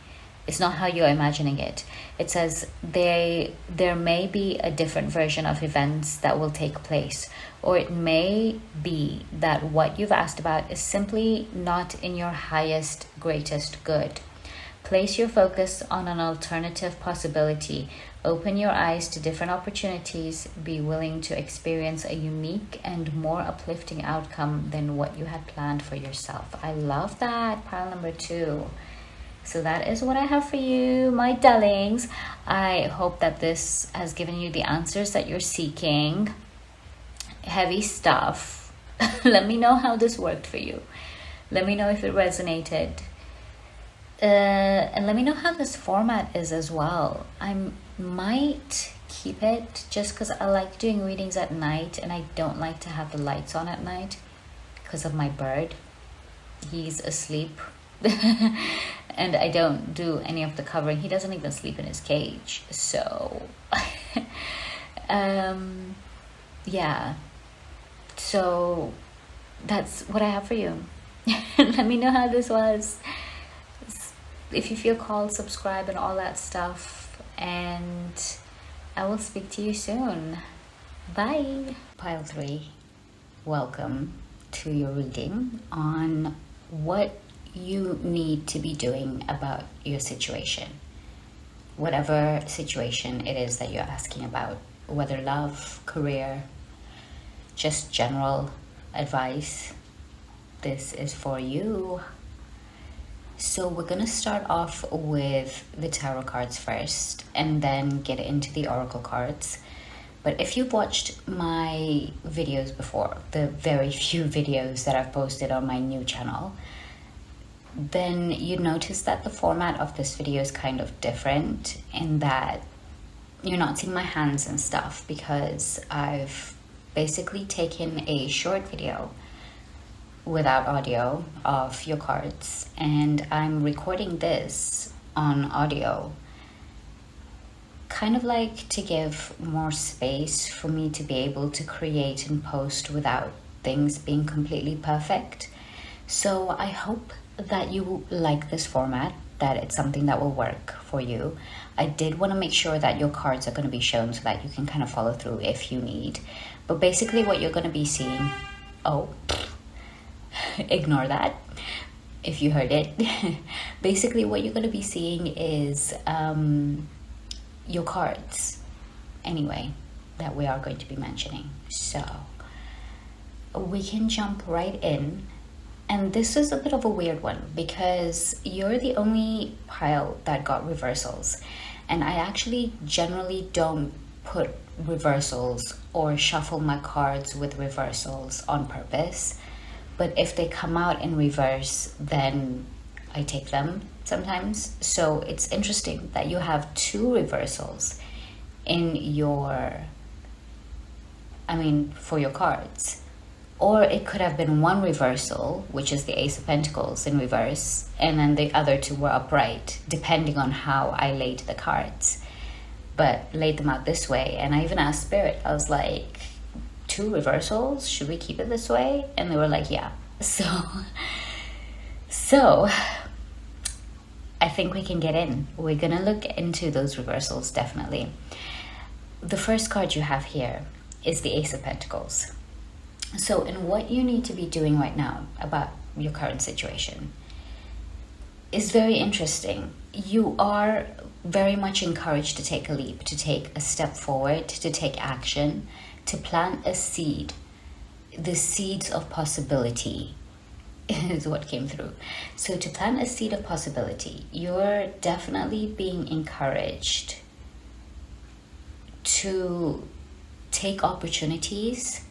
It's not how you're imagining it. It says there may be a different version of events that will take place, or it may be that what you've asked about is simply not in your highest, greatest good. Place your focus on an alternative possibility. Open your eyes to different opportunities. Be willing to experience a unique and more uplifting outcome than what you had planned for yourself. I love that. Pile number 2. So that is what I have for you, my darlings. I hope that this has given you the answers that you're seeking. Heavy stuff. Let me know how this worked for you. Let me know if it resonated. And let me know how this format is as well. I might keep it just because I like doing readings at night and I don't like to have the lights on at night because of my bird. He's asleep. And I don't do any of the covering. He doesn't even sleep in his cage. So yeah, so that's what I have for you. Let me know how this was. If you feel called, subscribe and all that stuff, and I will speak to you soon. Bye. Pile 3, welcome to your reading on what you need to be doing about your situation, whatever situation it is that you're asking about, whether love, career, just general advice. This is for you. So we're going to start off with the tarot cards first and then get into the oracle cards. But if you've watched my videos before, the very few videos that I've posted on my new channel, then you notice that the format of this video is kind of different in that you're not seeing my hands and stuff, because I've basically taken a short video without audio of your cards, and I'm recording this on audio, kind of like to give more space for me to be able to create and post without things being completely perfect. So I hope that you like this format, that it's something that will work for you. I did want to make sure that your cards are going to be shown so that you can kind of follow through if you need. But basically what you're going to be seeing, ignore that if you heard it. Basically what you're going to be seeing is your cards anyway that we are going to be mentioning. So we can jump right in. And this is a bit of a weird one because you're the only pile that got reversals. And I actually generally don't put reversals or shuffle my cards with reversals on purpose. But if they come out in reverse, then I take them sometimes. So it's interesting that you have 2 reversals in for your cards. Or it could have been 1 reversal, which is the Ace of Pentacles in reverse, and then the other 2 were upright, depending on how I laid the cards. But laid them out this way, and I even asked Spirit, I was like, 2 reversals? Should we keep it this way? And they were like, yeah. So I think we can get in. We're gonna look into those reversals, definitely. The first card you have here is the Ace of Pentacles. So in what you need to be doing right now about your current situation is very interesting. You are very much encouraged to take a leap, to take a step forward, to take action, to plant a seed. The seeds of possibility is what came through. So to plant a seed of possibility, you're definitely being encouraged to take opportunities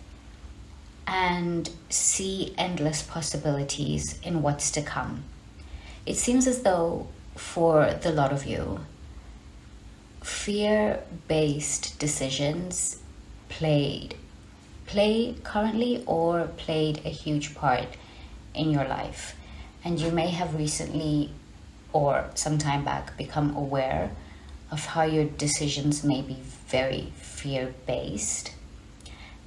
and see endless possibilities in what's to come. It seems as though for the lot of you, fear-based decisions play currently or played a huge part in your life. And you may have recently or some time back become aware of how your decisions may be very fear-based.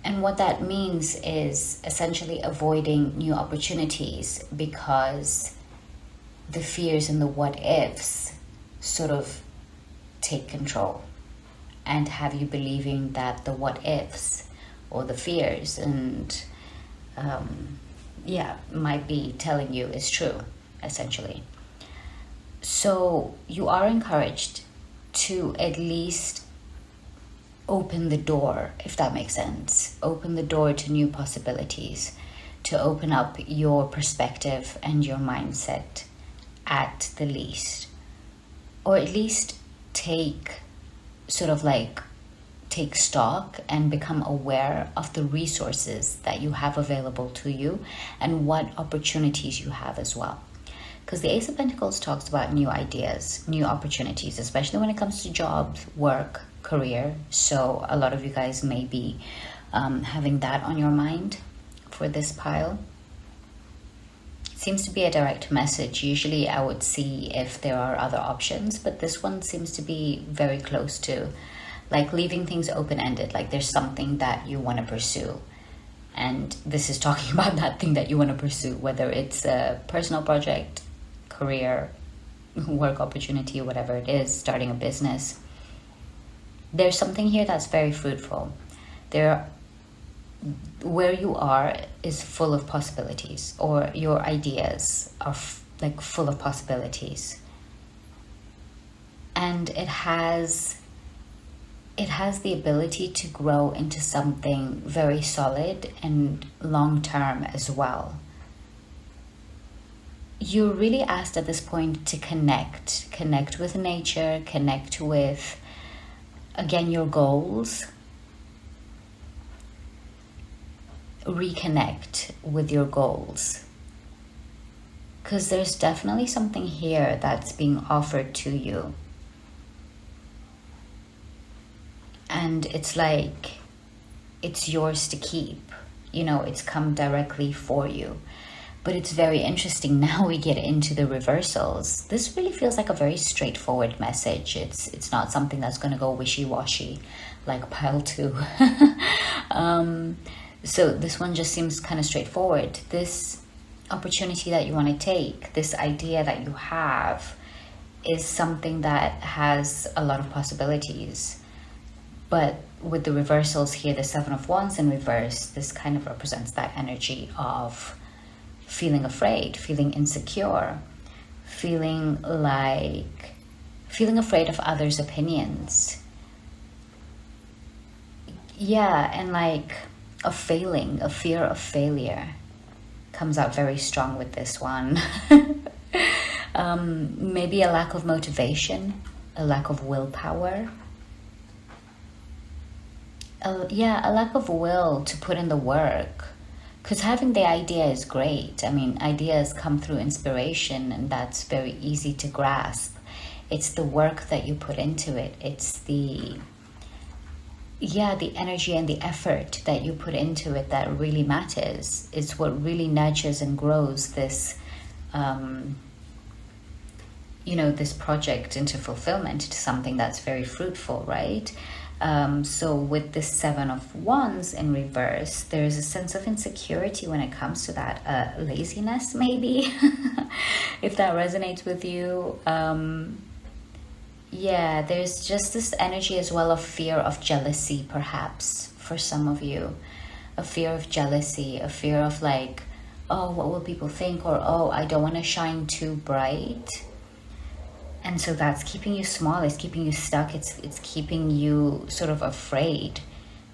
And what that means is essentially avoiding new opportunities because the fears and the what ifs sort of take control and have you believing that the what ifs or the fears and might be telling you is true, essentially. So you are encouraged to at least open the door, if that makes sense. Open the door to new possibilities, to open up your perspective and your mindset at the least. Or at least take stock and become aware of the resources that you have available to you and what opportunities you have as well. Because the Ace of Pentacles talks about new ideas, new opportunities, especially when it comes to jobs, work, career. So a lot of you guys may be having that on your mind for this pile. It seems to be a direct message. Usually I would see if there are other options, but this one seems to be very close to like leaving things open-ended, like there's something that you want to pursue. And this is talking about that thing that you want to pursue, whether it's a personal project, career, work opportunity, whatever it is, starting a business. There's something here that's very fruitful. Where you are is full of possibilities, or your ideas are full of possibilities. And it has the ability to grow into something very solid and long-term as well. you're really asked at this point to connect with nature, connect with, again, your goals, reconnect with your goals, because there's definitely something here that's being offered to you, and it's like it's yours to keep. It's come directly for you. But it's very interesting. Now we get into the reversals. This really feels like a very straightforward message. It's not something that's going to go wishy-washy like pile 2. So this one just seems kind of straightforward. This opportunity that you want to take, this idea that you have, is something that has a lot of possibilities. But with the reversals here, the 7 of Wands in reverse, this kind of represents that energy of feeling afraid, feeling insecure, feeling afraid of others' opinions. Yeah, and like a fear of failure comes out very strong with this one. Maybe a lack of motivation, a lack of willpower. A lack of will to put in the work. Because having the idea is great. I mean, ideas come through inspiration, and that's very easy to grasp. It's the work that you put into it. It's the energy and the effort that you put into it that really matters. It's what really nurtures and grows this, this project into fulfillment, to something that's very fruitful, right? So with this 7 of Wands in reverse, there is a sense of insecurity when it comes to that. Laziness, maybe, if that resonates with you. There's just this energy as well of fear of jealousy, perhaps, for some of you. A fear of jealousy, a fear of like, oh, what will people think? Or, oh, I don't want to shine too bright. And so that's keeping you small, it's keeping you stuck, it's keeping you sort of afraid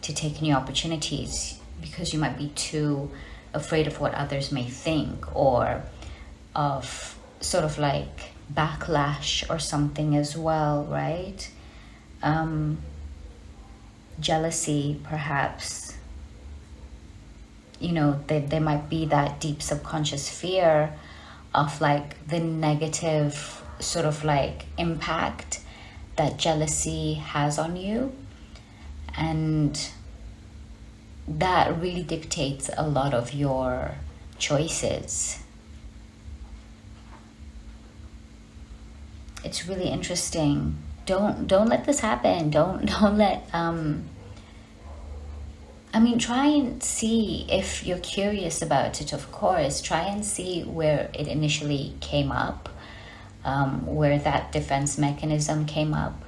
to take new opportunities, because you might be too afraid of what others may think, or of sort of like backlash or something as well, right? Jealousy, perhaps. There might be that deep subconscious fear of like the negative sort of like impact that jealousy has on you, and that really dictates a lot of your choices. It's really interesting. Don't let this happen. Don't let try and see, if you're curious about it, of course, try and see where it initially came up. Where that defense mechanism came up,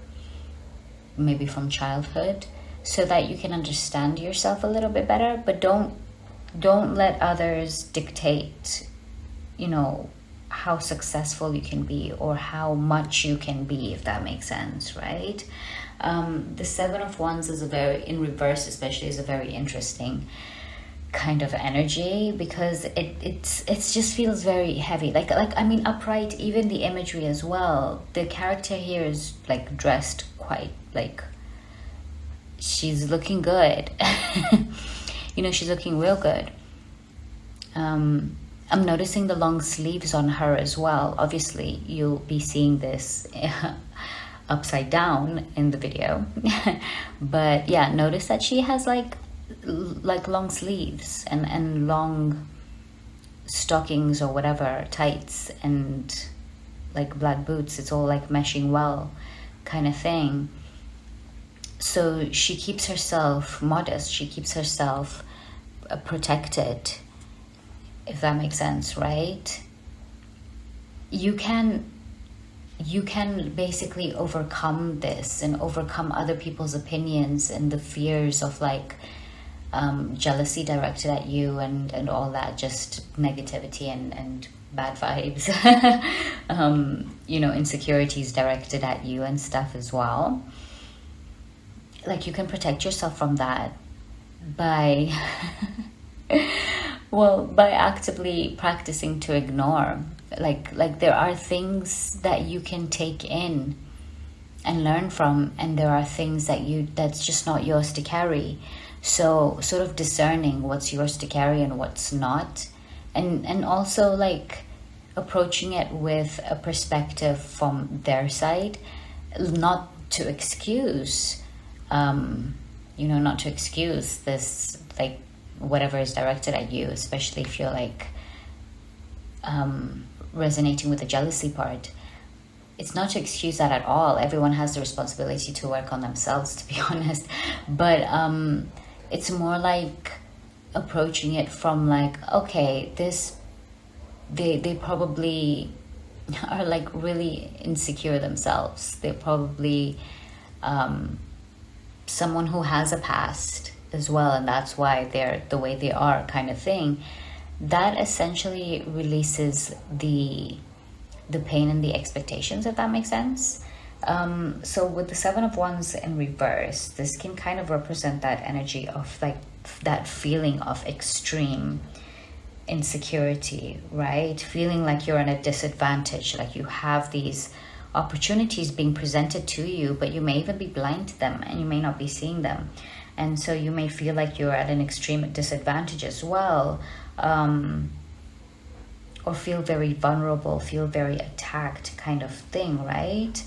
maybe from childhood, so that you can understand yourself a little bit better. But don't let others dictate, how successful you can be or how much you can be, if that makes sense, right? The 7 of Wands in reverse especially, is a very interesting kind of energy, because it just feels very heavy, like upright. Even the imagery as well, the character here is like dressed quite like she's looking good. She's looking real good. I'm noticing the long sleeves on her as well. Obviously you'll be seeing this upside down in the video. But yeah, notice that she has like long sleeves and long stockings or whatever, tights, and like black boots. It's all like meshing well, kind of thing. So she keeps herself modest, she keeps herself protected, if that makes sense, right? You can basically overcome this and overcome other people's opinions and the fears of like jealousy directed at you and all that, just negativity and bad vibes. Insecurities directed at you and stuff as well. Like, you can protect yourself from that by actively practicing to ignore Like there are things that you can take in and learn from, and there are things that's just not yours to carry. So sort of discerning what's yours to carry and what's not, and also like approaching it with a perspective from their side, not to excuse not to excuse this, like whatever is directed at you, especially if you're like resonating with the jealousy part. It's not to excuse that at all. Everyone has the responsibility to work on themselves, to be honest. But it's more like approaching it from like, okay, they probably are like really insecure themselves. They're probably someone who has a past as well, and that's why they're the way they are, kind of thing. That essentially releases the pain and the expectations, if that makes sense. So with the Seven of Wands in reverse, this can kind of represent that energy of like that feeling of extreme insecurity, right? Feeling like you're at a disadvantage, like you have these opportunities being presented to you, but you may even be blind to them and you may not be seeing them. And so you may feel like you're at an extreme disadvantage as well, or feel very vulnerable, feel very attacked, kind of thing, right?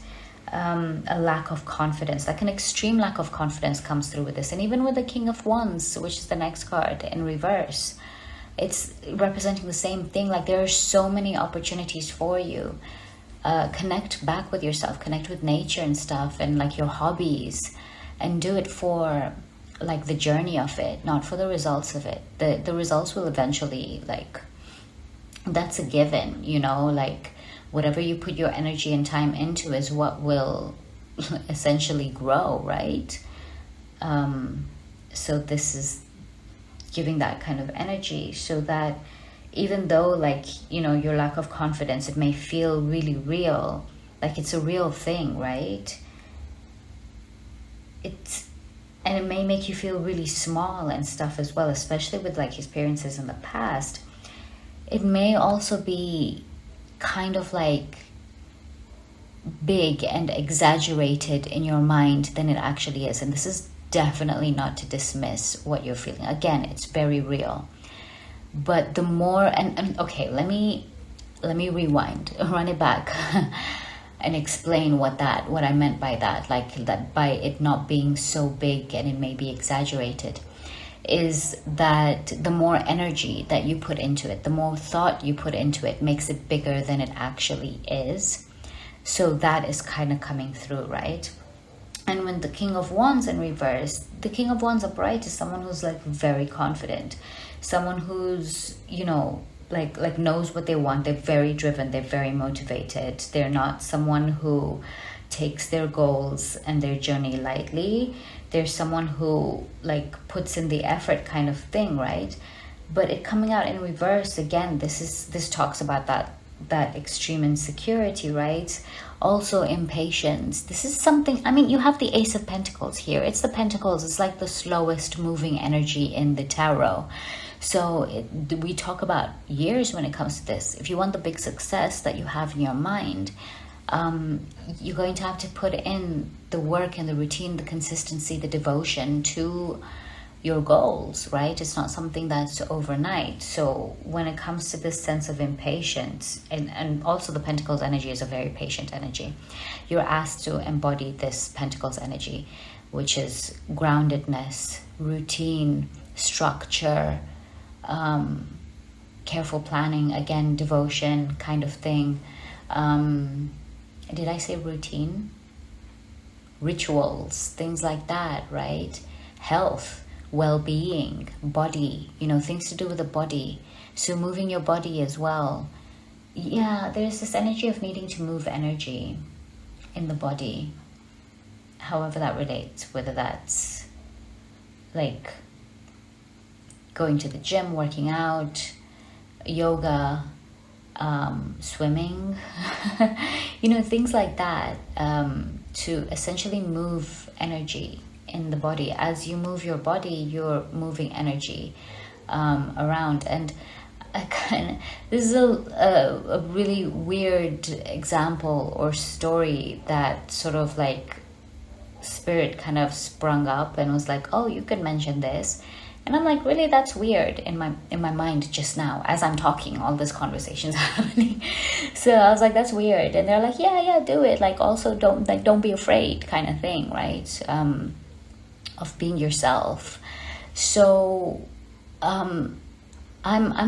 A lack of confidence, like an extreme lack of confidence comes through with this. And even with the King of Wands, which is the next card in reverse, it's representing the same thing. Like there are so many opportunities for you. Connect back with yourself, connect with nature and stuff, and like your hobbies, and do it for like the journey of it, not for the results of it. The results will eventually, like, that's a given, like whatever you put your energy and time into is what will essentially grow, right? So this is giving that kind of energy, so that even though like your lack of confidence, it may feel really real, like it's a real thing, right? And it may make you feel really small and stuff as well, especially with like experiences in the past. It may also be kind of like big and exaggerated in your mind than it actually is. And this is definitely not to dismiss what you're feeling. Again, it's very real. But the more, and okay, let me rewind, run it back and explain what I meant by that, like that by it not being so big and it may be exaggerated, is that the more energy that you put into it, the more thought you put into it, makes it bigger than it actually is. So that is kind of coming through, right? And when the King of Wands in reverse, the King of Wands upright is someone who's like very confident, someone who's like knows what they want. They're very driven, they're very motivated. They're not someone who takes their goals and their journey lightly. They're someone who like puts in the effort, kind of thing, right? But it coming out in reverse again, this talks about that extreme insecurity, right? Also impatience. This is something, you have the Ace of Pentacles here. It's the Pentacles. It's like the slowest moving energy in the tarot. So we talk about years when it comes to this. If you want the big success that you have in your mind, you're going to have to put in the work and the routine, the consistency, the devotion to your goals, right? It's not something that's overnight. So when it comes to this sense of impatience, and also the Pentacles energy is a very patient energy, you're asked to embody this Pentacles energy, which is groundedness, routine, structure, careful planning, again, devotion, kind of thing. Did I say routine? Rituals, things like that, right? Health, well-being, body, things to do with the body. So moving your body as well. Yeah, there's this energy of needing to move energy in the body, however that relates, whether that's like going to the gym, working out, yoga, swimming, things like that, to essentially move energy in the body. As you move your body, you're moving energy around. And this is a really weird example or story that sort of like spirit kind of sprung up and was like, oh, you could mention this. And I'm like, really, that's weird in my mind just now as I'm talking, all this conversation's happening. So I was like, that's weird. And they're like, yeah, do it. Like, also don't be afraid, kind of thing, right? Of being yourself. So I'm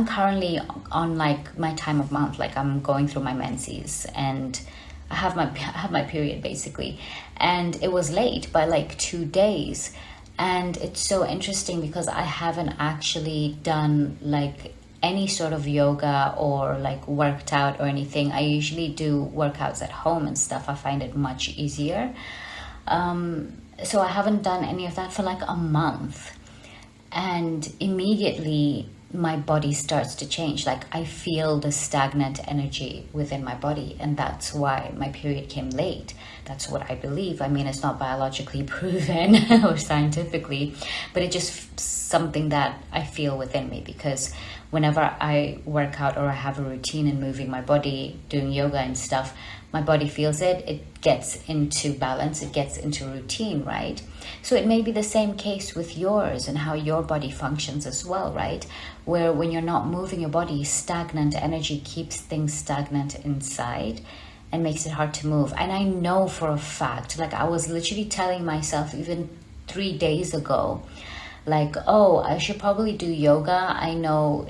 currently on like my time of month, like I'm going through my menses, and I have my period basically, and it was late by like 2 days. And it's so interesting because I haven't actually done like any sort of yoga or like worked out or anything. I usually do workouts at home and stuff. I find it much easier. So I haven't done any of that for like a month. And immediately my body starts to change. Like I feel the stagnant energy within my body, and that's why my period came late. That's what I believe. I mean, it's not biologically proven or scientifically, but it's just something that I feel within me, because whenever I work out or I have a routine in moving my body, doing yoga and stuff, my body feels it. It gets into balance. It gets into routine, right? So it may be the same case with yours and how your body functions as well, right? Where when you're not moving your body, stagnant energy keeps things stagnant inside and makes it hard to move. And I know for a fact, like I was literally telling myself even 3 days ago, like, oh, I should probably do yoga. I know,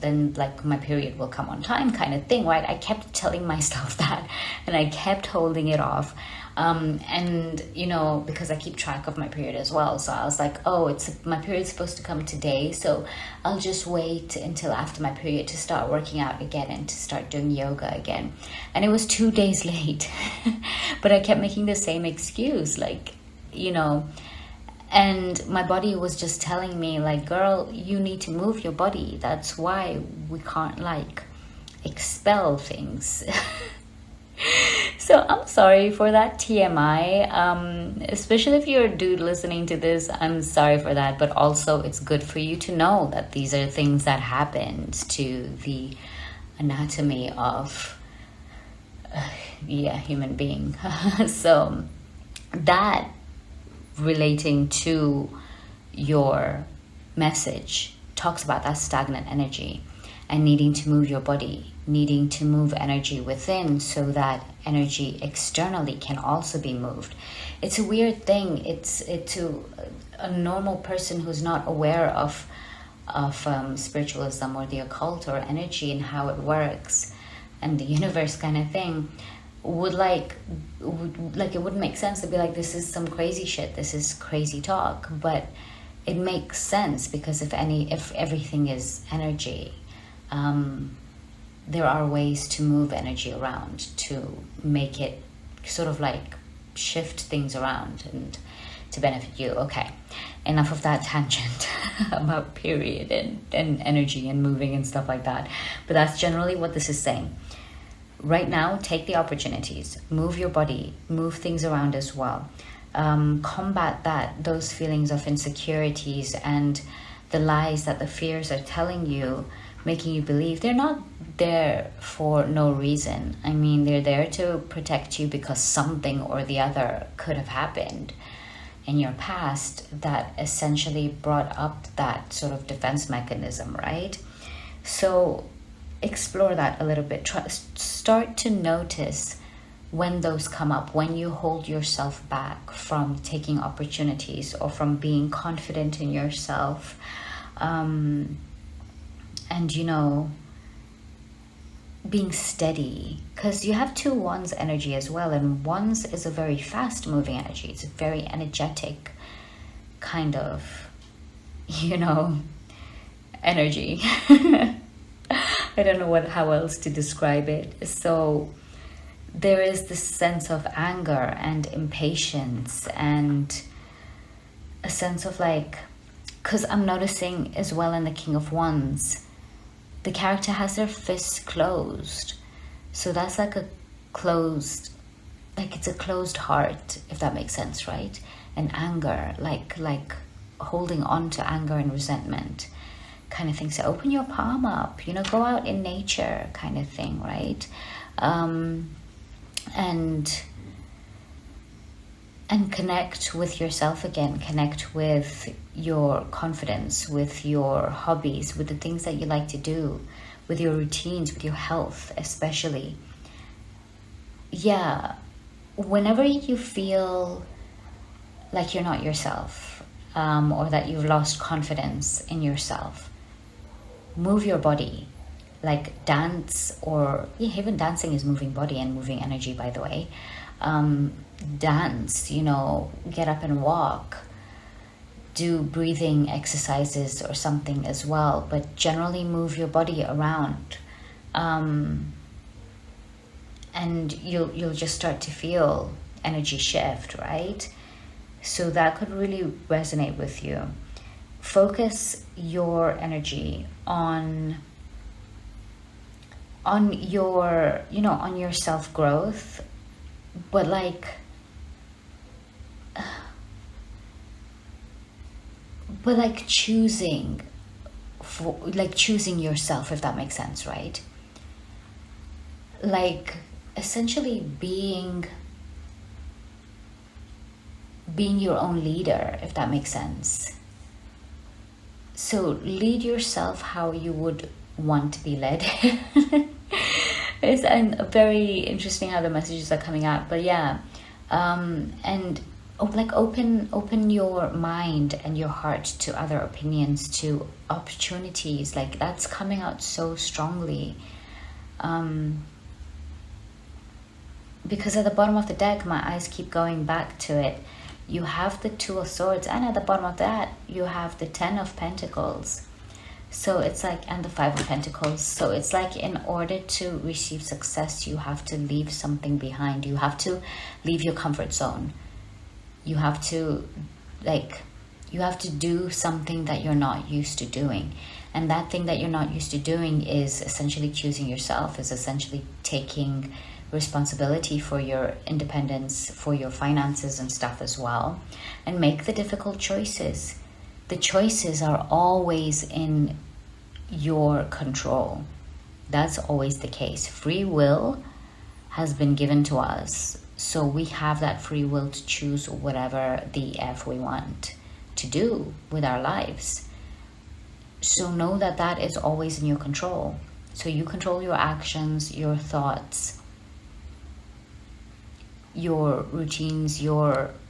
then like my period will come on time, kind of thing, right? I kept telling myself that, and I kept holding it off. And because I keep track of my period as well. So I was like, oh, my period's supposed to come today. So I'll just wait until after my period to start working out again and to start doing yoga again. And it was 2 days late, but I kept making the same excuse, and my body was just telling me like, girl, you need to move your body. That's why we can't like expel things. So I'm sorry for that TMI, especially if you're a dude listening to this. I'm sorry for that, but also it's good for you to know that these are things that happened to the anatomy of human being. So that relating to your message talks about that stagnant energy and needing to move your body, needing to move energy within so that energy externally can also be moved. It's a weird thing. It's to a normal person who's not aware of spiritualism or the occult or energy and how it works and the universe kind of thing, would it wouldn't make sense to be like, this is some crazy shit, this is crazy talk. But it makes sense, because if everything is energy, there are ways to move energy around to make it sort of like shift things around and to benefit you. Okay, enough of that tangent about period and energy and moving and stuff like that. But that's generally what this is saying. Right now, take the opportunities, move your body, move things around as well. Combat those feelings of insecurities and the lies that the fears are telling you, making you believe they're not there for no reason. I mean, they're there to protect you because something or the other could have happened in your past that essentially brought up that sort of defense mechanism, right? So explore that a little bit. Start to notice when those come up, when you hold yourself back from taking opportunities or from being confident in yourself, and being steady, because you have 2 wands energy as well, and wands is a very fast moving energy. It's a very energetic kind of energy. I don't know how else to describe it. So there is this sense of anger and impatience and a sense of like, because I'm noticing as well in the King of Wands, the character has their fists closed. So that's like it's a closed heart, if that makes sense, right? And anger, like holding on to anger and resentment kind of thing. So open your palm up, you know, go out in nature kind of thing, right? And connect with yourself again, connect with your confidence, with your hobbies, with the things that you like to do, with your routines, with your health especially. Yeah, whenever you feel like you're not yourself, or that you've lost confidence in yourself, move your body, like dance, or yeah, even dancing is moving body and moving energy, by the way. Dance, you know, get up and walk, do breathing exercises or something as well, but generally move your body around, and you'll just start to feel energy shift, right? So that could really resonate with you. Focus your energy on your, you know, on your self-growth, but like choosing yourself, if that makes sense, right? Like essentially being your own leader, if that makes sense. So lead yourself how you would want to be led. It's very interesting how the messages are coming out, but yeah, and open your mind and your heart to other opinions, to opportunities. Like that's coming out so strongly, because at the bottom of the deck, my eyes keep going back to it. You have the Two of Swords, and at the bottom of that you have the Ten of Pentacles. So it's like, and the Five of Pentacles. So it's like, in order to receive success, you have to leave something behind. You have to leave your comfort zone. You have to do something that you're not used to doing. And that thing that you're not used to doing is essentially choosing yourself, is essentially taking responsibility for your independence, for your finances and stuff as well. And make the difficult choices. The choices are always in your control. That's always the case. Free will has been given to us. So we have that free will to choose whatever the F we want to do with our lives. So know that that is always in your control. So you control your actions, your thoughts, your routines,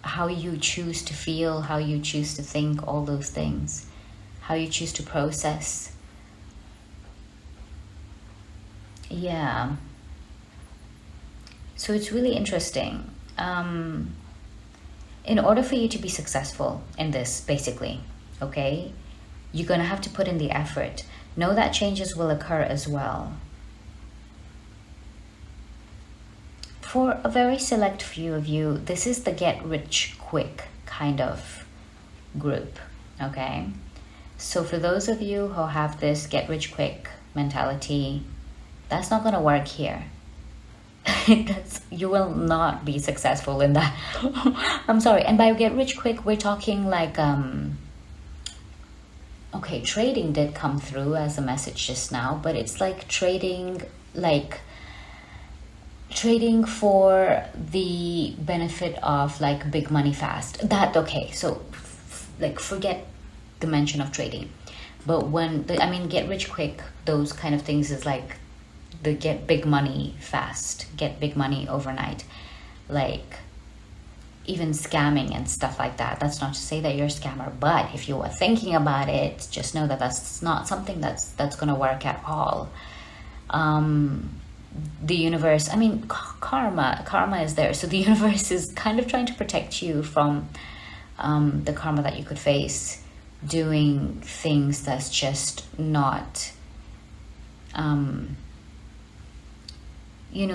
how you choose to feel, how you choose to think, all those things, how you choose to process. Yeah. So it's really interesting. In order for you to be successful in this, basically, okay, you're going to have to put in the effort. Know that changes will occur as well. For a very select few of you, this is the get rich quick kind of group, okay? So for those of you who have this get rich quick mentality, that's not going to work here. You will not be successful in that. I'm sorry. And by get rich quick, we're talking like, okay, trading did come through as a message just now, but it's like trading for the benefit of like big money fast. That, okay, so like forget the mention of trading. But get rich quick, those kind of things is like the get big money fast, get big money overnight, like even scamming and stuff like that. That's not to say that you're a scammer, but if you were thinking about it, just know that that's not something that's going to work at all. The universe, karma is there. So the universe is kind of trying to protect you from the karma that you could face doing things that's just not,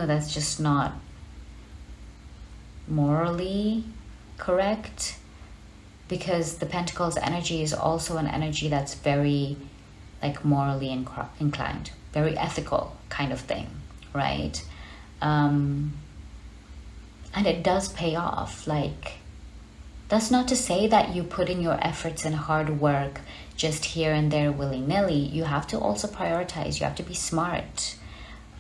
that's just not morally correct, because the Pentacles energy is also an energy that's very like morally inclined, very ethical kind of thing, right? And it does pay off. Like That's not to say that you put in your efforts and hard work just here and there willy-nilly. You have to also prioritize. You have to be smart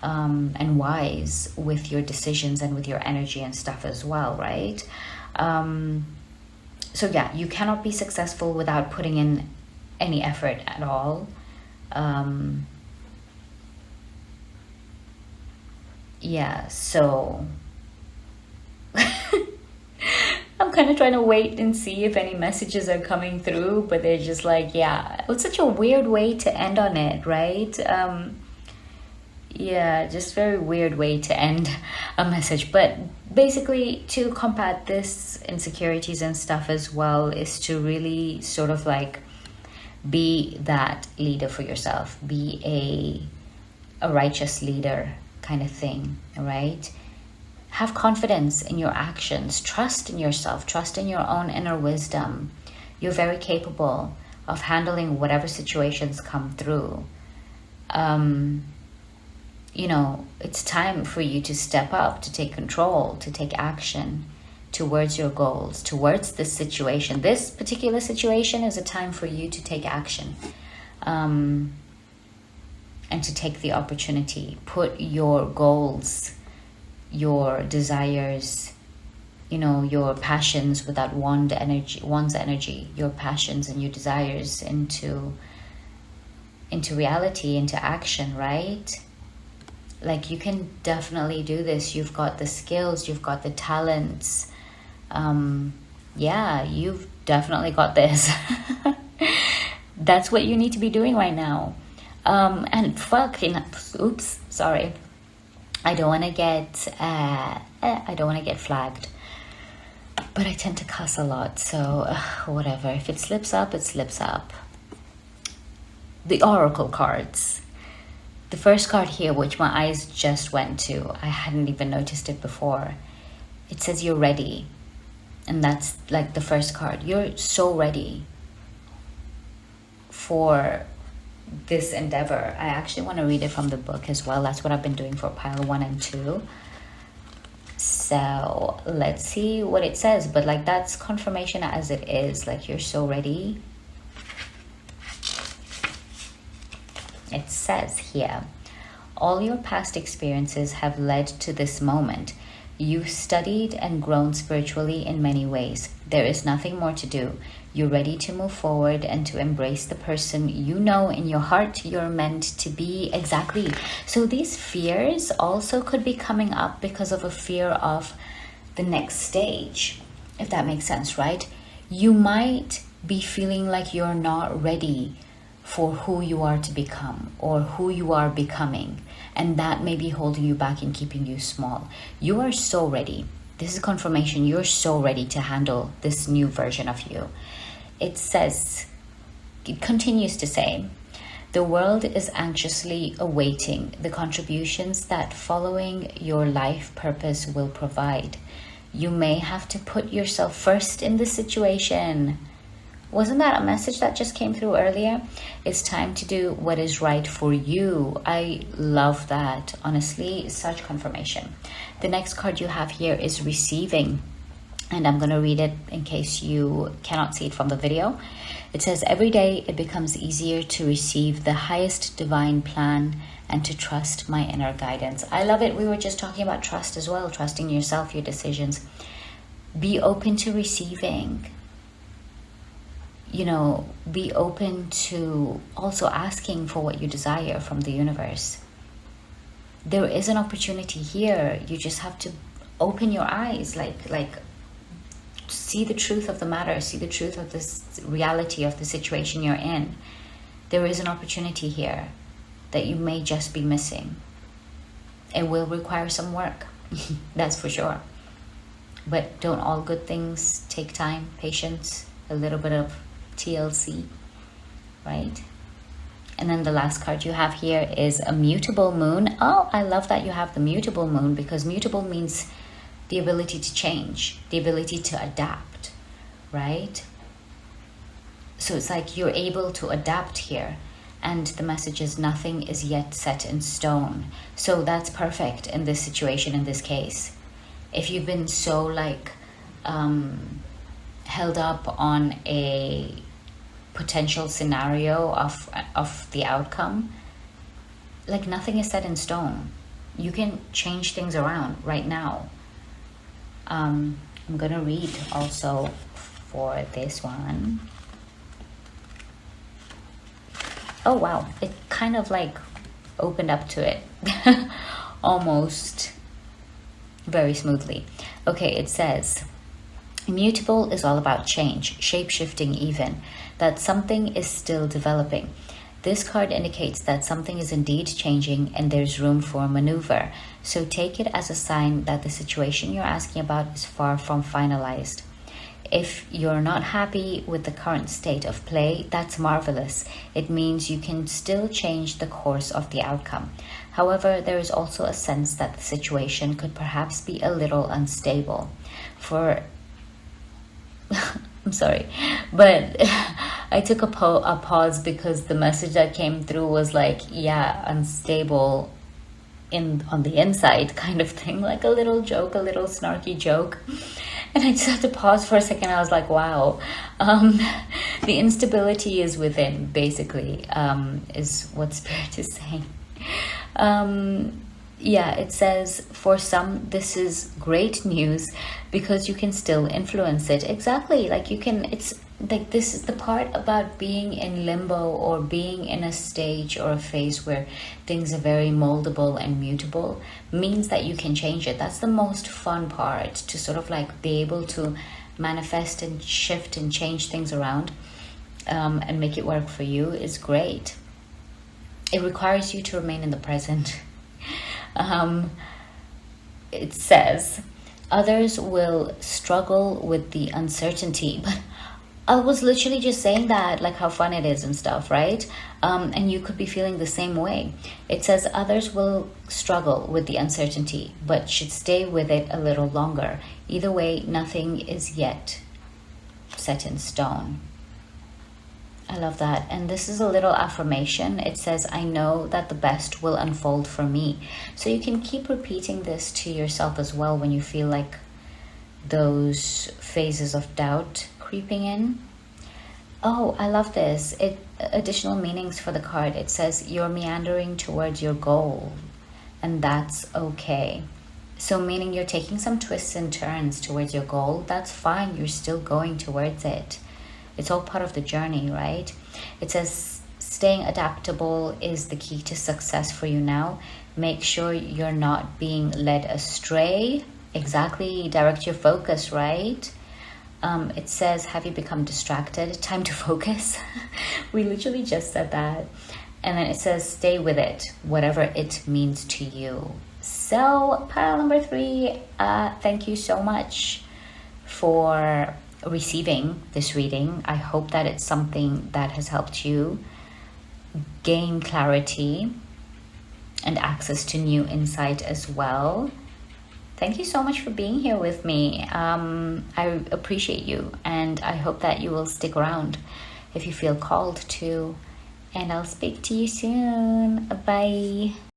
and wise with your decisions and with your energy and stuff as well, right? So yeah, you cannot be successful without putting in any effort at all. Yeah, so I'm kind of trying to wait and see if any messages are coming through, but they're just like, yeah, it's such a weird way to end on it, right? Yeah, just very weird way to end a message. But basically, to combat this insecurities and stuff as well is to really sort of like be that leader for yourself. Be a righteous leader kind of thing, right? Have confidence in your actions. Trust in yourself. Trust in your own inner wisdom. You're very capable of handling whatever situations come through. You know, it's time for you to step up, to take control, to take action towards your goals, towards this situation. This particular situation is a time for you to take action and to take the opportunity. Put your goals, your desires, you know, your passions without one's energy, your passions and your desires into reality, into action, right? Like, you can definitely do this. You've got the skills, you've got the talents. Yeah, you've definitely got this. That's what you need to be doing right now. And oops, sorry. I don't want to get flagged, but I tend to cuss a lot, so whatever. If it slips up, it slips up. The oracle cards. The first card here, which my eyes just went to, I hadn't even noticed it before. It says you're ready. And that's like the first card. You're so ready for this endeavor. I actually want to read it from the book as well. That's what I've been doing for pile 1 and 2. So let's see what it says. But like, that's confirmation as it is. Like, you're so ready. It says here, all your past experiences have led to this moment. You've studied and grown spiritually in many ways. There is nothing more to do. You're ready to move forward and to embrace the person you know in your heart you're meant to be. Exactly. So these fears also could be coming up because of a fear of the next stage, if that makes sense, right? You might be feeling like you're not ready for who you are to become or who you are becoming, and that may be holding you back and keeping you small. You are so ready. This is confirmation. You're so ready to handle this new version of you. It continues to say, the world is anxiously awaiting the contributions that following your life purpose will provide. You may have to put yourself first in this situation. Wasn't that a message that just came through earlier? It's time to do what is right for you. I love that. Honestly, such confirmation. The next card you have here is receiving. And I'm going to read it in case you cannot see it from the video. It says, every day it becomes easier to receive the highest divine plan and to trust my inner guidance. I love it. We were just talking about trust as well. Trusting yourself, your decisions. Be open to receiving. You know, be open to also asking for what you desire from the universe. There is an opportunity here. You just have to open your eyes, like see the truth of the matter, see the truth of this reality of the situation you're in. There is an opportunity here that you may just be missing. It will require some work, that's for sure. But don't all good things take time, patience, a little bit of TLC, right? And then the last card you have here is a mutable moon. Oh, I love that you have the mutable moon, because mutable means the ability to change, the ability to adapt, right? So it's like you're able to adapt here. And the message is nothing is yet set in stone. So that's perfect in this situation, in this case. If you've been so held up on a potential scenario of the outcome, like nothing is set in stone. You can change things around right now. I'm gonna read also for this one. Oh wow, it kind of like opened up to it almost very smoothly. Okay, it says, immutable is all about change, shape-shifting even, that something is still developing. This card indicates that something is indeed changing and there's room for maneuver. So take it as a sign that the situation you're asking about is far from finalized. If you're not happy with the current state of play, that's marvelous. It means you can still change the course of the outcome. However, there is also a sense that the situation could perhaps be a little unstable. I'm sorry, but I took a pause because the message that came through was like, yeah, unstable on the inside kind of thing, like a little joke, a little snarky joke. And I just had to pause for a second. I was like, wow, the instability is within, basically, is what Spirit is saying. Yeah, it says, for some, this is great news because you can still influence it. Exactly. Like you can, it's like, this is the part about being in limbo or being in a stage or a phase where things are very moldable and mutable, means that you can change it. That's the most fun part, to sort of like be able to manifest and shift and change things around, and make it work for you is great. It requires you to remain in the present. It says, others will struggle with the uncertainty, but I was literally just saying that, like how fun it is and stuff, right? And you could be feeling the same way. It says others will struggle with the uncertainty, but should stay with it a little longer. Either way, nothing is yet set in stone. I love that. And this is a little affirmation. It says, I know that the best will unfold for me. So you can keep repeating this to yourself as well when you feel like those phases of doubt creeping in. Oh, I love this. Additional meanings for the card. It says, you're meandering towards your goal, and that's okay. So meaning you're taking some twists and turns towards your goal. That's fine. You're still going towards it. It's all part of the journey, right? It says staying adaptable is the key to success for you now. Make sure you're not being led astray. Exactly. Direct your focus, right? It says, have you become distracted? Time to focus. We literally just said that. And then it says, stay with it, whatever it means to you. So pile number 3, thank you so much for receiving this reading. I hope that it's something that has helped you gain clarity and access to new insight as well. Thank you so much for being here with me. I appreciate you, and I hope that you will stick around if you feel called to. And I'll speak to you soon. Bye.